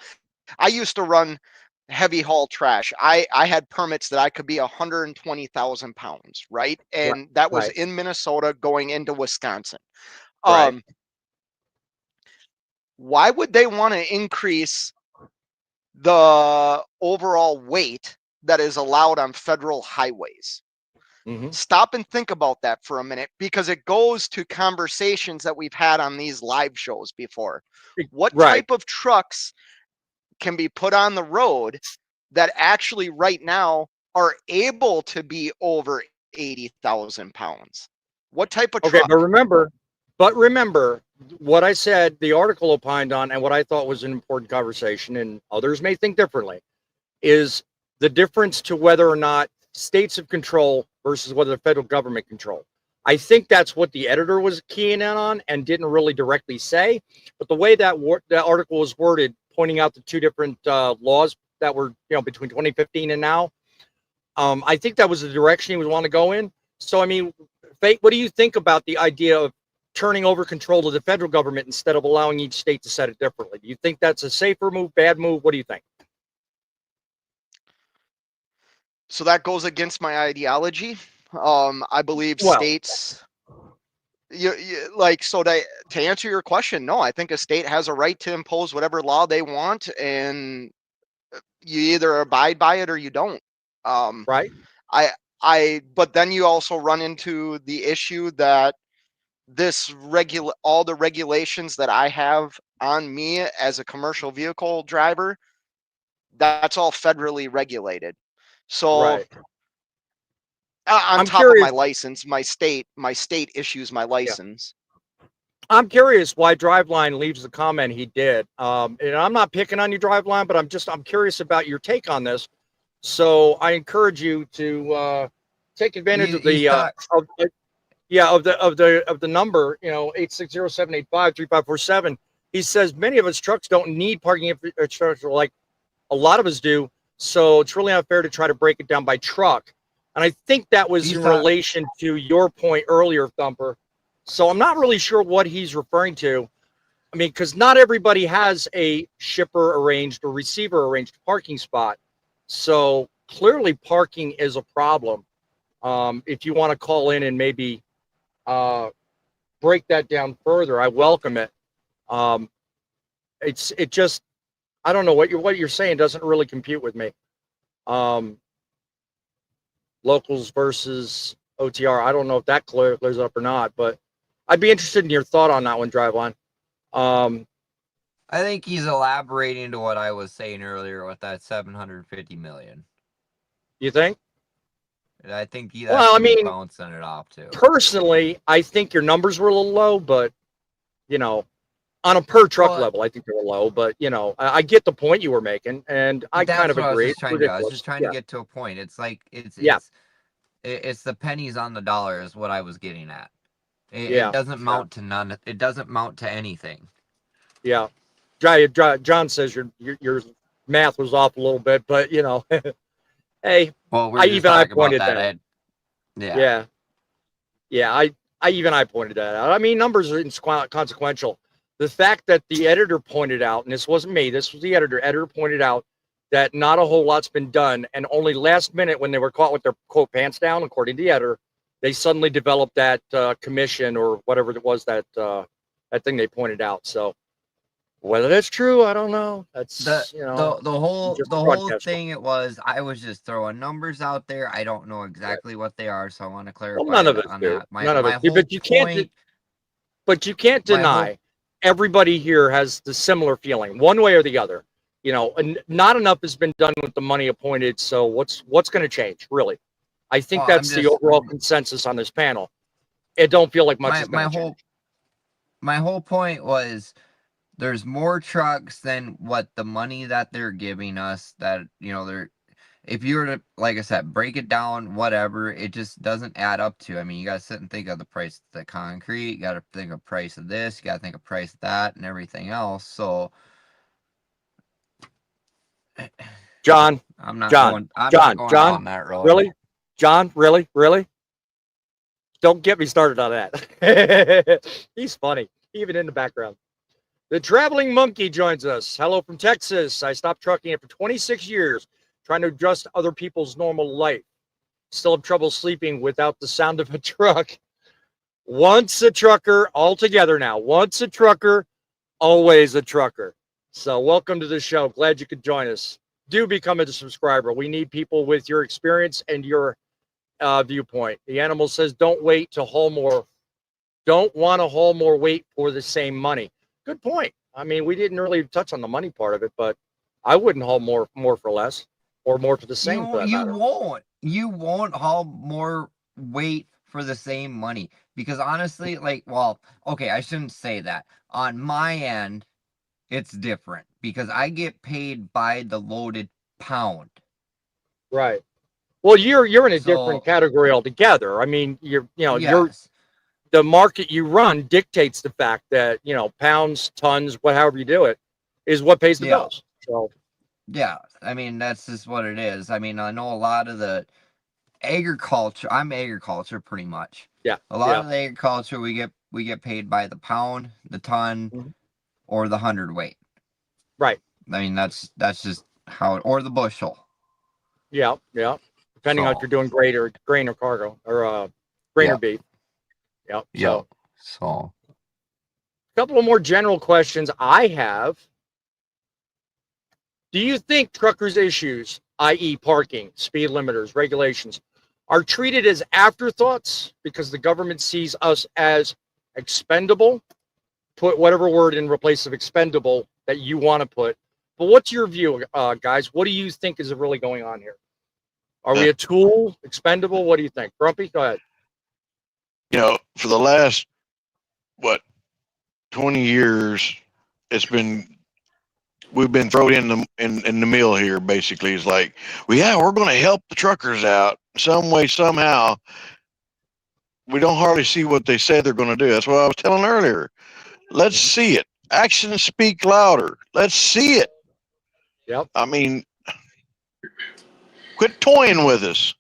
I used to run heavy haul trash. I had permits that I could be 120,000 pounds, right? And that was in Minnesota going into Wisconsin. Why would they want to increase the overall weight that is allowed on federal highways? Stop and think about that for a minute, because it goes to conversations that we've had on these live shows before. What type of trucks can be put on the road that actually right now are able to be over 80,000 pounds? What type of truck? But remember what I said, the article opined on, and what I thought was an important conversation, and others may think differently, is the difference to whether or not states have control versus whether the federal government control. I think that's what the editor was keying in on and didn't really directly say. But the way that article was worded, pointing out the 2 different laws that were, between 2015 and now, I think that was the direction he would want to go in. So, I mean, Fate, what do you think about the idea of turning over control to the federal government instead of allowing each state to set it differently? Do you think that's a safer move, bad move? What do you think? So that goes against my ideology. I believe states, so to answer your question, no, I think a state has a right to impose whatever law they want, and you either abide by it or you don't. But then you also run into the issue that all the regulations that I have on me as a commercial vehicle driver, that's all federally regulated. So on top of my license, my state issues my license. I'm curious why Driveline leaves the comment he did. And I'm not picking on you, Driveline, but I'm curious about your take on this. So I encourage you to take advantage of the Yeah, of the number, 860-785-3547. He says many of us trucks don't need parking infrastructure like a lot of us do. So it's really unfair to try to break it down by truck. And I think that was in relation to your point earlier, Thumper. So I'm not really sure what he's referring to. I mean, because not everybody has a shipper arranged or receiver arranged parking spot. So clearly parking is a problem. If you want to call in and maybe break that down further, I welcome it. It just, I don't know what you're saying doesn't really compute with me. Locals versus OTR. I don't know if that clears up or not, but I'd be interested in your thought on that one, Driveline. I think he's elaborating to what I was saying earlier with that 750 million. You think? I think he's bouncing it off too. Personally, I think your numbers were a little low, but on a per truck level, I think they were low. But I get the point you were making, and I kind of agree. I was just trying to get to a point. It's like it's the pennies on the dollar is what I was getting at. It doesn't mount to none. It doesn't mount to anything. Yeah, John says your math was off a little bit, but hey, well, I pointed that out. I pointed that out. I mean, numbers are inconsequential. The fact that the editor pointed out, and this wasn't me, this was the editor pointed out that not a whole lot's been done, and only last minute when they were caught with their quote pants down, according to the editor, they suddenly developed that commission or whatever it was that thing they pointed out. So whether that's true, I don't know. That's the whole thing. It was I was just throwing numbers out there. I don't know exactly what they are, so I want to clarify. Well, none of us do. None of us do. But you can't deny. Everybody here has the similar feeling, one way or the other. And not enough has been done with the money appointed. So what's going to change, really? I think that's the overall consensus on this panel. It don't feel like much is going to change. My whole point was there's more trucks than what the money that they're giving us. That they're. If you were to, like I said, break it down, whatever, it just doesn't add up to. I mean, you got to sit and think of the price of the concrete. You got to think of price of this. You got to think of price of that and everything else. So, John, I'm not going on that road. Really? John, really? Don't get me started on that. He's funny, even in the background. The Traveling Monkey joins us. Hello from Texas. I stopped trucking after 26 years. Trying to adjust to other people's normal life. Still have trouble sleeping without the sound of a truck. Once a trucker, all together now. Once a trucker, always a trucker. So welcome to the show. Glad you could join us. Do become a subscriber. We need people with your experience and your viewpoint. The animal says, don't wait to haul more. Don't want to haul more weight for the same money. Good point. I mean, we didn't really touch on the money part of it, but I wouldn't haul more for less. Or more for the same. You won't haul more weight for the same money because honestly, I shouldn't say that. On my end, it's different because I get paid by the loaded pound. Right. Well, you're in a different category altogether. I mean, you're the market you run dictates the fact that pounds, tons, however you do it, is what pays the bills. So. Yeah, I mean, that's just what it is. I mean, I know a lot of the agriculture. I'm agriculture pretty much. Yeah. A lot of the agriculture we get paid by the pound, the ton, or the hundredweight. Right. I mean, that's just how it, or the bushel. Yeah. Depending on if you're doing grain or cargo or grain or beef. Yeah. So a couple of more general questions I have. Do you think truckers' issues, i.e. parking, speed limiters, regulations, are treated as afterthoughts because the government sees us as expendable? Put whatever word in place of expendable that you want to put. But what's your view, guys? What do you think is really going on here? Are we a tool, expendable? What do you think? Grumpy, go ahead. For the last, 20 years, we've been thrown in the mill here. Basically, it's like, we're going to help the truckers out some way, somehow. we don't hardly see what they say they're going to do. That's what I was telling earlier. Let's see it. Actions speak louder. Let's see it. Yep. I mean, quit toying with us.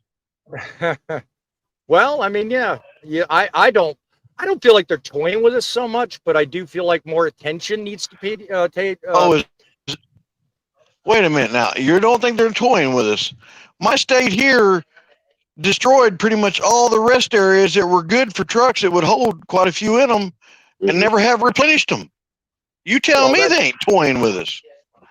Well, I mean, yeah. I don't feel like they're toying with us so much, but I do feel like more attention needs to be Wait a minute now. You don't think they're toying with us? My state here destroyed pretty much all the rest areas that were good for trucks that would hold quite a few in them and never have replenished them. You tell me they ain't toying with us.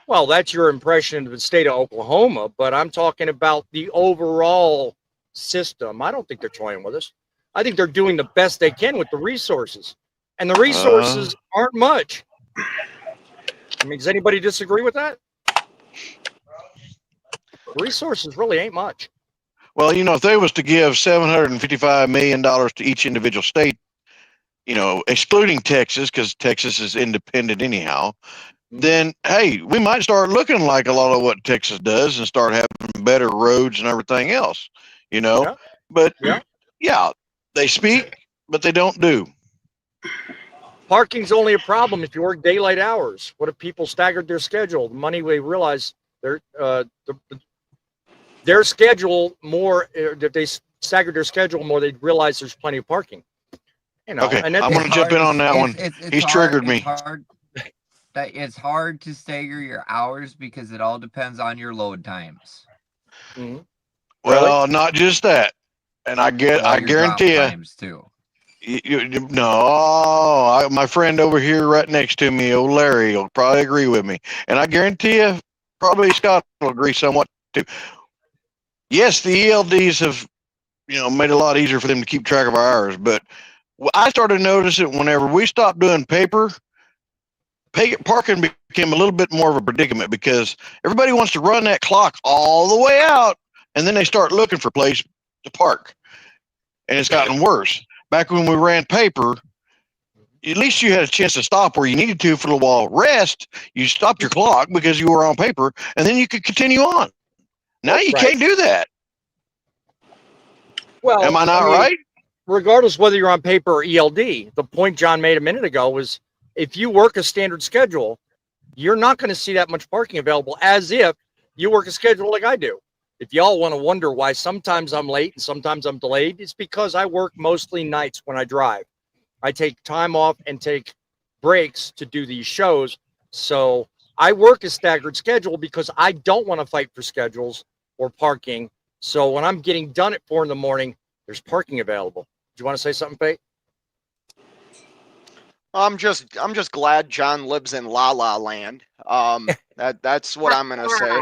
Well, that's your impression of the state of Oklahoma, but I'm talking about the overall system. I don't think they're toying with us. I think they're doing the best they can with the resources, and the resources aren't much. I mean, does anybody disagree with that? Resources really ain't much. Well, if they was to give $755 million to each individual state, excluding Texas, because Texas is independent anyhow, then, hey, we might start looking like a lot of what Texas does and start having better roads and everything else, Yeah. But, yeah, they speak, but they don't do. Parking's only a problem if you work daylight hours. What if people staggered their schedule? The money we realize their schedule more, if they staggered their schedule more, they'd realize there's plenty of parking. Okay, I'm going to jump in on that one. He's triggered me. It's hard to stagger your hours because it all depends on your load times. Mm-hmm. Well, not just that. And I guarantee you. Times too. No, my friend over here right next to me, old Larry, will probably agree with me. And I guarantee you, probably Scott will agree somewhat too. Yes, the ELDs have, made it a lot easier for them to keep track of our hours. But I started noticing whenever we stopped doing paper, parking became a little bit more of a predicament because everybody wants to run that clock all the way out, and then they start looking for a place to park. And it's gotten worse. Back when we ran paper, at least you had a chance to stop where you needed to for a little while. Rest, you stopped your clock because you were on paper, and then you could continue on. Now you can't do that. Well, am I not right? Regardless whether you're on paper or ELD, the point John made a minute ago was if you work a standard schedule, you're not going to see that much parking available as if you work a schedule like I do. If y'all want to wonder why sometimes I'm late and sometimes I'm delayed, it's because I work mostly nights when I drive. I take time off and take breaks to do these shows. So I work a staggered schedule because I don't want to fight for schedules or parking. So when I'm getting done at 4 a.m, there's parking available. Do you want to say something, Pate? I'm just glad John lives in La La Land. That's what I'm gonna say.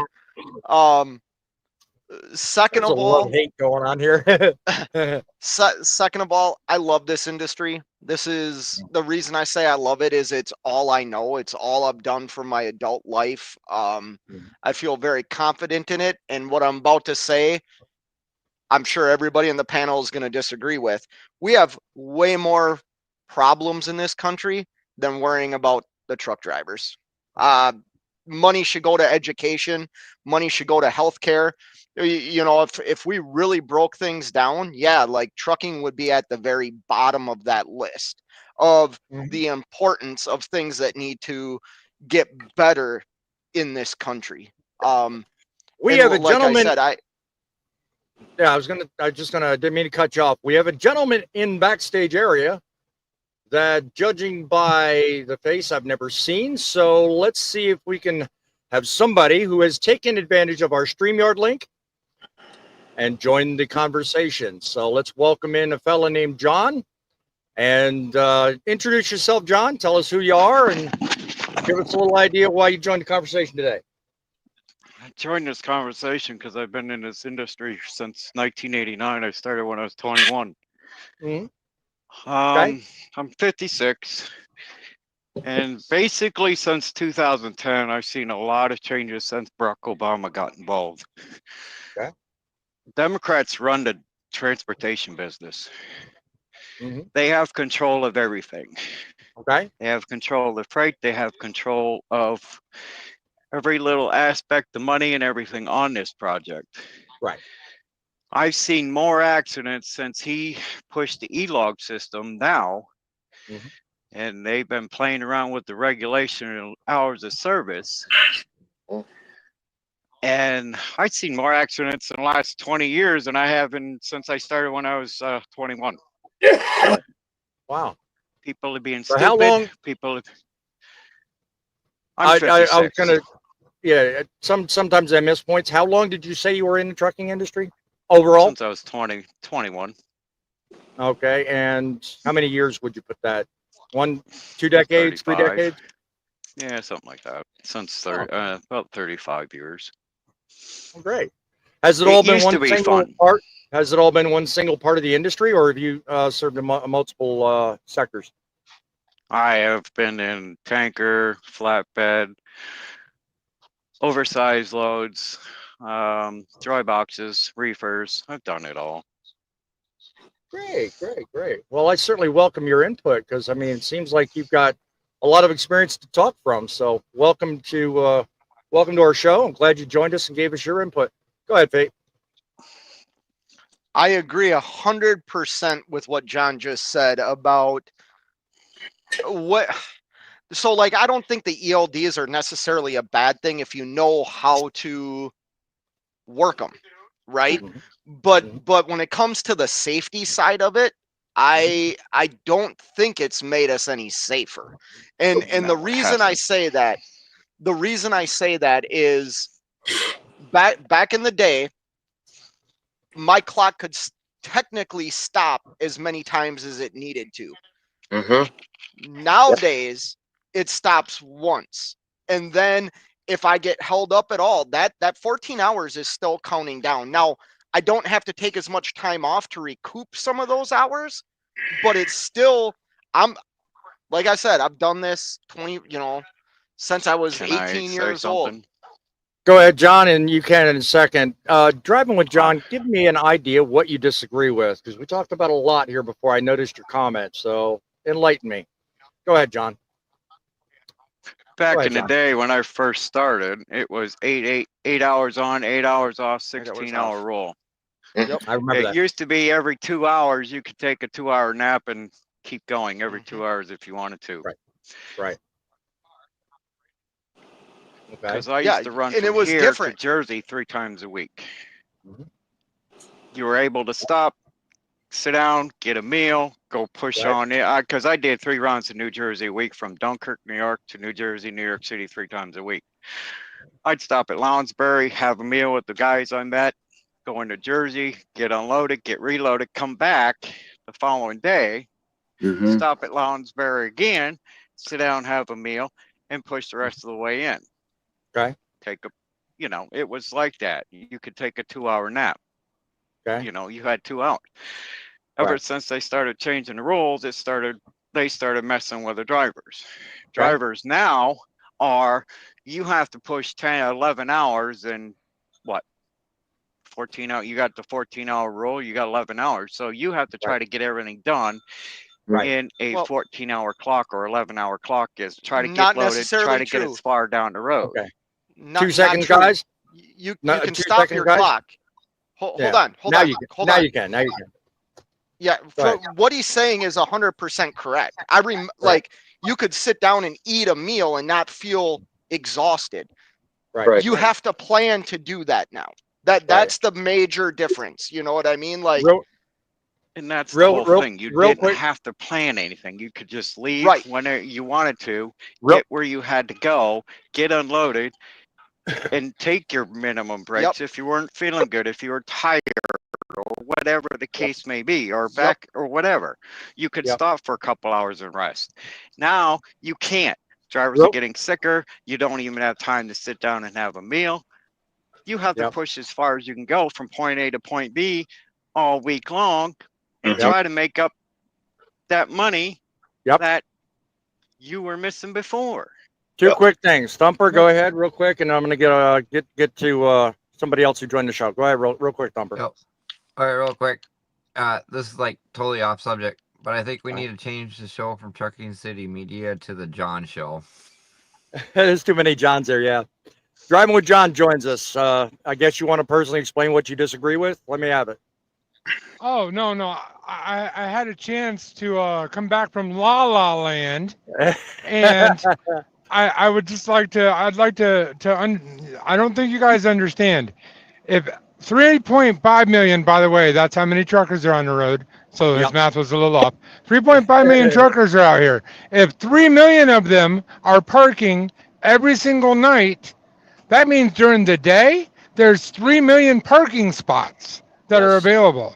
Second of all, love hate going on here. Second of all, I love this industry. This is the reason I say I love it is it's all I know. It's all I've done for my adult life. I feel very confident in it. And what I'm about to say, I'm sure everybody in the panel is going to disagree with. We have way more problems in this country than worrying about the truck drivers. Money should go to education. Money should go to healthcare. If we really broke things down, like trucking would be at the very bottom of that list of the importance of things that need to get better in this country. We have a gentleman. Didn't mean to cut you off. We have a gentleman in backstage area that, judging by the face, I've never seen. So let's see if we can have somebody who has taken advantage of our StreamYard link and join the conversation. So let's welcome in a fella named John. And introduce yourself, John. Tell us who you are and give us a little idea why you joined the conversation today. I joined this conversation because I've been in this industry since 1989. I started when I was 21. Mm-hmm. I'm 56, and basically since 2010, I've seen a lot of changes since Barack Obama got involved. Okay. Democrats run the transportation business. Mm-hmm. They have control of everything. Okay. They have control of the freight. They have control of every little aspect, the money and everything on this project. Right. I've seen more accidents since he pushed the e-log system now, and they've been playing around with the regulation and hours of service. And I've seen more accidents in the last 20 years than I have since I started when I was 21. Wow. People are being For stupid. how long? I'm I 56. was gonna. Yeah. Sometimes I miss points. How long did you say you were in the trucking industry overall? Since I was 21. Okay. And how many years would you put that? 2 decades, 3 35. decades? Yeah, something like that. Since about 35 years. Oh, great. Has it all been used one to be single fun. part? Has it all been one single part of the industry, or have you served in multiple sectors? I have been in tanker, flatbed, oversized loads, dry boxes, reefers. I've done it all. Great. Well, I certainly welcome your input because I mean, it seems like you've got a lot of experience to talk from. So, welcome to our show. I'm glad you joined us and gave us your input. Go ahead, Fate. I agree 100% with what John just said about what. So, like, I don't think the ELDs are necessarily a bad thing if you know how to work them, right? But when it comes to the safety side of it, I don't think it's made us any safer. And the reason I say that, is back in the day, my clock could technically stop as many times as it needed to. Nowadays, it stops once. And then if I get held up at all, that 14 hours is still counting down. Now, I don't have to take as much time off to recoup some of those hours, but it's still, like I said, I've done this 20, since I was 18 years old. Go ahead, John, and you can in a second. Driving with John, give me an idea what you disagree with, because we talked about a lot here before I noticed your comments. So enlighten me. Go ahead, John. Back in the day when I first started, it was 8 hours on, 8 hours off, 16-hour rule. Yep, I remember that. It used to be every 2 hours you could take a 2-hour nap and keep going every 2 hours if you wanted to. Right. Okay. Because I used to run from here to Jersey 3 times a week. You were able to stop, sit down, get a meal, go push on it. Because I did 3 rounds in New Jersey a week from Dunkirk, New York to New Jersey, New York City 3 times a week. I'd stop at Lounsbury, have a meal with the guys I met, go into Jersey, get unloaded, get reloaded, come back the following day, stop at Lounsbury again, sit down, have a meal, and push the rest of the way in. Okay. Take a, it was like that. You could take a 2-hour nap. Okay. You had 2 hours. Ever since they started changing the rules, they started messing with the drivers. Drivers now you have to push 10, 11 hours and what? 14 hours. You got the 14-hour rule, you got 11 hours. So you have to try to get everything done in a 14-hour clock or 11-hour clock is try to get loaded, try to get as far down the road. Okay. 2 seconds, guys. You can stop your clock. Hold on. Now you can. Yeah, what he's saying is 100% correct. Like you could sit down and eat a meal and not feel exhausted. You have to plan to do that now. That's the major difference. You know what I mean? Like, and that's the whole thing. You didn't have to plan anything. You could just leave whenever you wanted to, get where you had to go, get unloaded, and take your minimum breaks if you weren't feeling good, if you were tired or whatever the case may be, or back or whatever. You could stop for a couple hours and rest. Now you can't. Drivers are getting sicker. You don't even have time to sit down and have a meal. You have to push as far as you can go from point A to point B all week long and try to make up that money that you were missing before. 2 quick things. Thumper, go ahead real quick, and I'm going to get to somebody else who joined the show. Go ahead real quick, Thumper. Yep. All right, real quick. This is like totally off subject, but I think we need to change the show from Trucking City Media to the John Show. There's too many Johns there, yeah. Driving with John joins us. I guess you want to personally explain what you disagree with? Let me have it. Oh, no. I had a chance to come back from La La Land, and I would just like to, I don't think you guys understand. If 3.5 million, by the way, that's how many truckers are on the road. So his math was a little off. 3.5 million truckers are out here. If 3 million of them are parking every single night, that means during the day, there's 3 million parking spots that are available.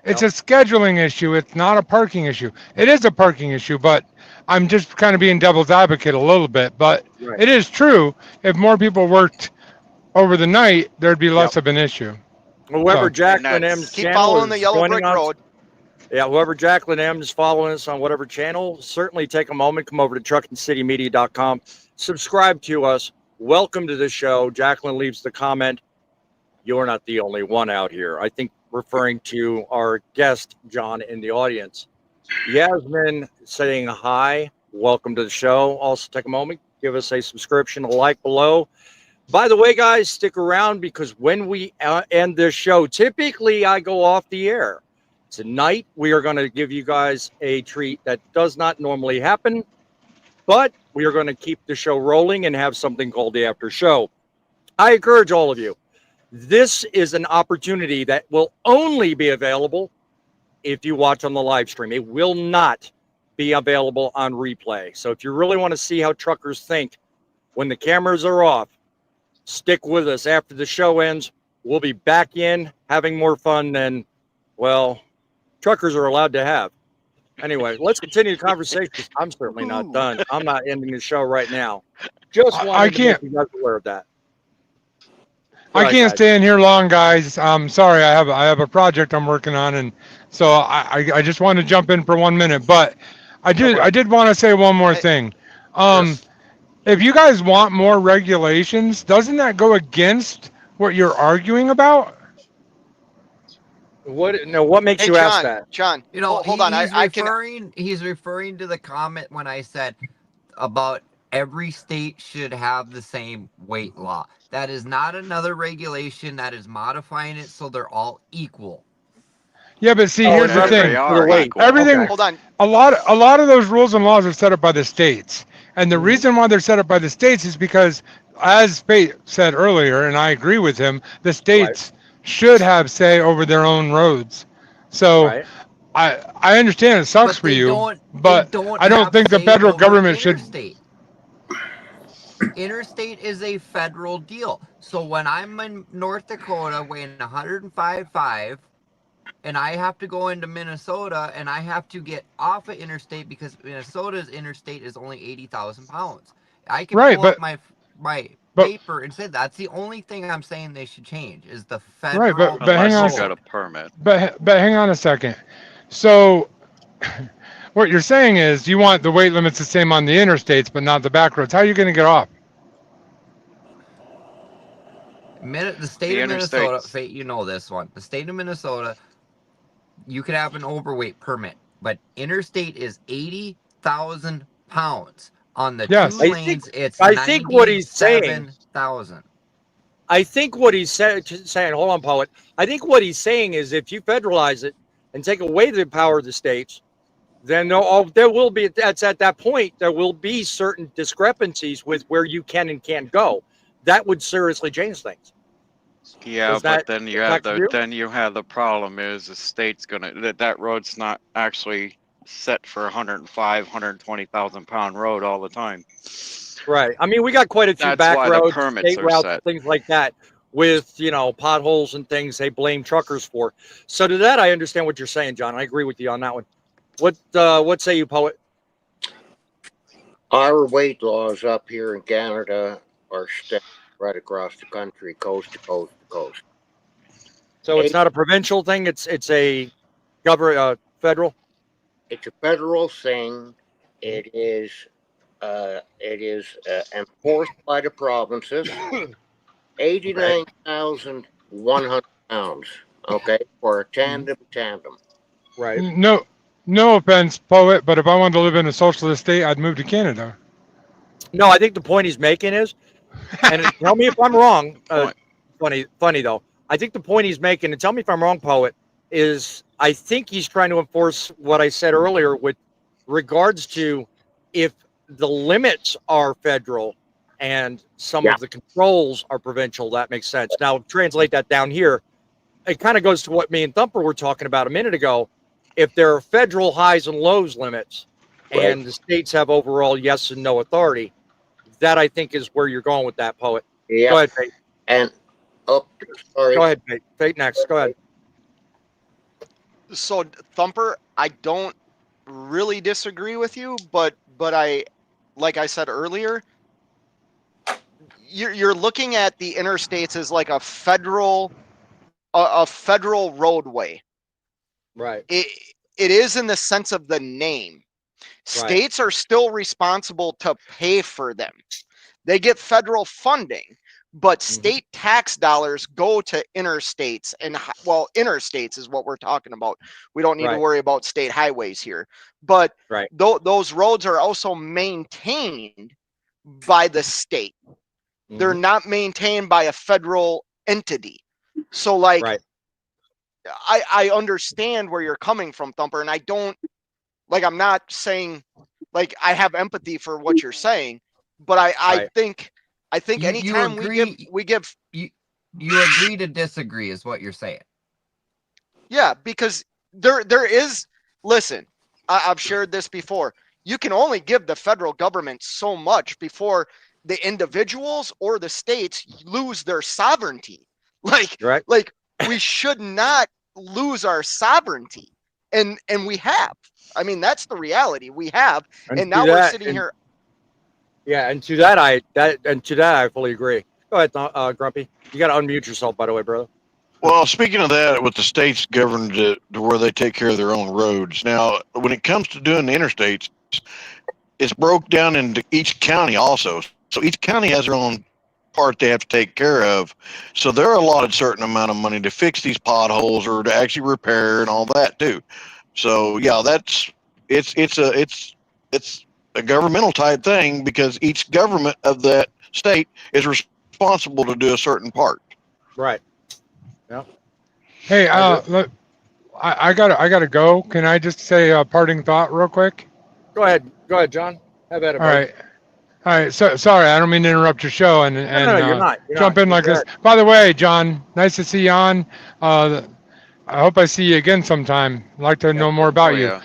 It's a scheduling issue. It's not a parking issue. It is a parking issue, but I'm just kind of being devil's advocate a little bit. But it is true. If more people worked over the night, there'd be less of an issue. Whoever Jacqueline M's keep channel following the is yellow joining brick us. road. Yeah, whoever Jacqueline M is following us on whatever channel, certainly take a moment, come over to truckingcitymedia.com, subscribe to us. Welcome to the show. Jacqueline leaves the comment, "You're not the only one out here." I think referring to our guest, John, in the audience. Yasmin saying hi. Welcome to the show. Also take a moment, give us a subscription, a like below. By the way, guys, stick around because when we end this show, typically I go off the air. Tonight, we are going to give you guys a treat that does not normally happen, but we are going to keep the show rolling and have something called the after show. I encourage all of you. This is an opportunity that will only be available if you watch on the live stream. It will not be available on replay. So if you really want to see how truckers think when the cameras are off, stick with us. After the show ends, we'll be back in having more fun than, well, truckers are allowed to have. Anyway, let's continue the conversation. I'm certainly not done. I'm not ending the show right now. Just wanted to make you guys aware of that. I can't stay in here long, guys. I'm sorry. I have a project I'm working on, and so I just want to jump in for 1 minute. But I did want to say one more thing. If you guys want more regulations, doesn't that go against what you're arguing about? What makes you ask that? John, You know, hold on. He's referring to the comment when I said about every state should have the same weight law. That is not another regulation. That is modifying it so they're all equal. Yeah, but see, here's the thing. Everything. Hold on. A lot of those rules and laws are set up by the states, and the reason why they're set up by the states is because, as Fate said earlier, and I agree with him, the states should have say over their own roads. So, I understand it sucks for you, but I don't think the federal government should. Interstate is a federal deal. So when I'm in North Dakota weighing 105.5 and I have to go into Minnesota and I have to get off of interstate because Minnesota's interstate is only 80,000 pounds. I can pull up my paper and say that's the only thing I'm saying they should change is the federal. Right, but hang on. You got a permit. But hang on a second. So what you're saying is you want the weight limits the same on the interstates, but not the back roads. How are you going to get off? The state of Minnesota, Fate, you know this one. The state of Minnesota, you can have an overweight permit, but interstate is 80,000 pounds. On the two lanes, it's 97,000. I think what he's saying, hold on, Poet. I think what he's saying is if you federalize it and take away the power of the states, then there will be, that's at that point, there will be certain discrepancies with where you can and can't go. That would seriously change things. Yeah, but then you have the problem is the state's gonna that road's not actually set for 105, 120,000 pound road all the time. Right. I mean, we got quite a few back roads, state routes, things like that, with potholes and things they blame truckers for. So to that, I understand what you're saying, John. I agree with you on that one. What say you, Poet? Our weight laws up here in Canada are set right across the country, coast to coast to coast. So it's not a provincial thing. It's a federal. It's a federal thing. It is enforced by the provinces. 89,100 pounds. Okay, for a tandem. Right. No offense, Poet, but if I wanted to live in a socialist state, I'd move to Canada. No, I think the point he's making is And tell me if I'm wrong. Funny though. I think the point he's making, and tell me if I'm wrong, Poet, is I think he's trying to enforce what I said earlier with regards to if the limits are federal and some of the controls are provincial, that makes sense. Now, translate that down here. It kind of goes to what me and Thumper were talking about a minute ago. If there are federal highs and lows limits and the states have overall yes and no authority, that I think is where you're going with that, Poet. Yeah. Go ahead, Fate. And sorry. Go ahead, Fate. Fate next. Go ahead. So Thumper, I don't really disagree with you, but I, like I said earlier, you're looking at the interstates as like a federal roadway. Right. It is in the sense of the name. States are still responsible to pay for them. They get federal funding, but state tax dollars go to interstates, and interstates is what we're talking about. We don't need to worry about state highways here, but those roads are also maintained by the state. They're not maintained by a federal entity. So like, I understand where you're coming from, Thumper, and I don't, like, I'm not saying, like, I have empathy for what you're saying, but I think anytime we give you agree to disagree is what you're saying. Yeah, because there is, listen, I've shared this before. You can only give the federal government so much before the individuals or the states lose their sovereignty. Like we should not lose our sovereignty. And we have. I mean, that's the reality. We have. And now we're sitting here. Yeah, and to that I fully agree. Go ahead, Grumpy. You got to unmute yourself, by the way, brother. Well, speaking of that, with the states governed to where they take care of their own roads. Now, when it comes to doing the interstates, it's broke down into each county also. So each county has their own part they have to take care of. So they're allotted a certain amount of money to fix these potholes or to actually repair and all that too. So yeah, it's a governmental type thing because each government of that state is responsible to do a certain part. Right. Yeah. Hey, look, I gotta go. Can I just say a parting thought real quick? Go ahead, John. Have at it. All right. All right. So sorry, I don't mean to interrupt your show and you're not. Jump in like this. By the way, John, nice to see you on. I hope I see you again sometime. I'd like to know more about you.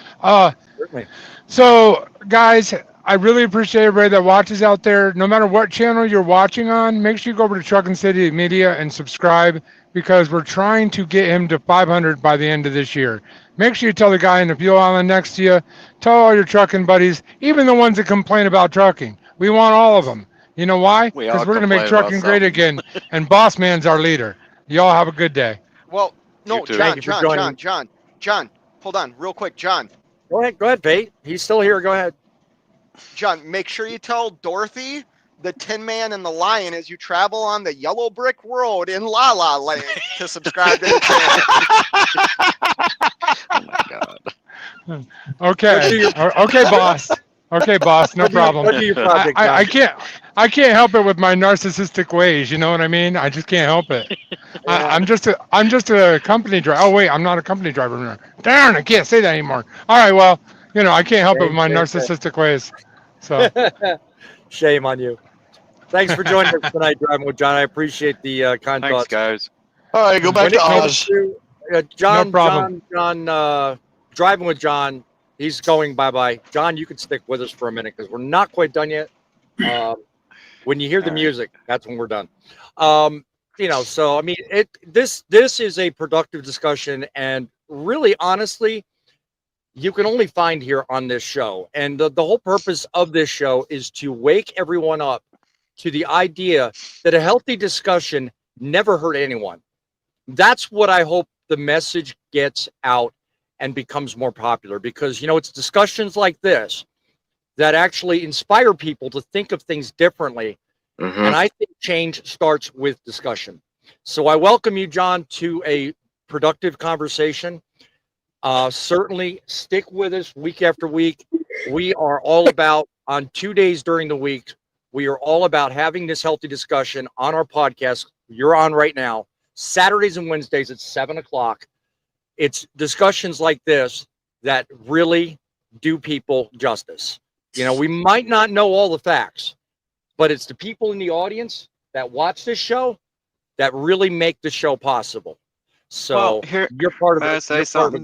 Certainly. So, guys, I really appreciate everybody that watches out there. No matter what channel you're watching on, make sure you go over to Truckin' City Media and subscribe because we're trying to get him to 500 by the end of this year. Make sure you tell the guy in the fuel island next to you, tell all your trucking buddies, even the ones that complain about trucking. We want all of them. You know why? Because we're going to make trucking great again, and Boss Man's our leader. Y'all have a good day. Well, no, John, hold on real quick, John. Go ahead, Pete. He's still here. Go ahead. John, make sure you tell Dorothy, the Tin Man, and the Lion as you travel on the yellow brick road in La La Land to subscribe to the channel. Oh my God. Okay. Okay, boss. Okay, boss. No problem. I can't help it with my narcissistic ways. You know what I mean? I just can't help it. I'm just a company driver. Oh wait, I'm not a company driver anymore. Darn, I can't say that anymore. All right, well, I can't help it with my narcissistic ways. So shame on you. Thanks for joining us tonight, Driving with John. I appreciate the kind thoughts. Thanks, guys. All right, go back to Oz. John, No problem. John, Driving with John. He's going bye-bye. John, you can stick with us for a minute because we're not quite done yet. When you hear the music, that's when we're done. So I mean, this is a productive discussion, and really, honestly, you can only find here on this show. And the whole purpose of this show is to wake everyone up to the idea that a healthy discussion never hurt anyone. That's what I hope the message gets out and becomes more popular, because it's discussions like this that actually inspire people to think of things differently. And I think change starts with discussion. So I welcome you, John, to a productive conversation. Certainly stick with us week after week. We are all about, on 2 days during the week, We are all about having this healthy discussion on our podcast. You're on right now, Saturdays and Wednesdays at 7 o'clock. It's discussions like this that really do people justice. You know, we might not know all the facts, but it's the people in the audience that watch this show that really make the show possible. So Well, here, you're part of it. may I say You're part of something? it.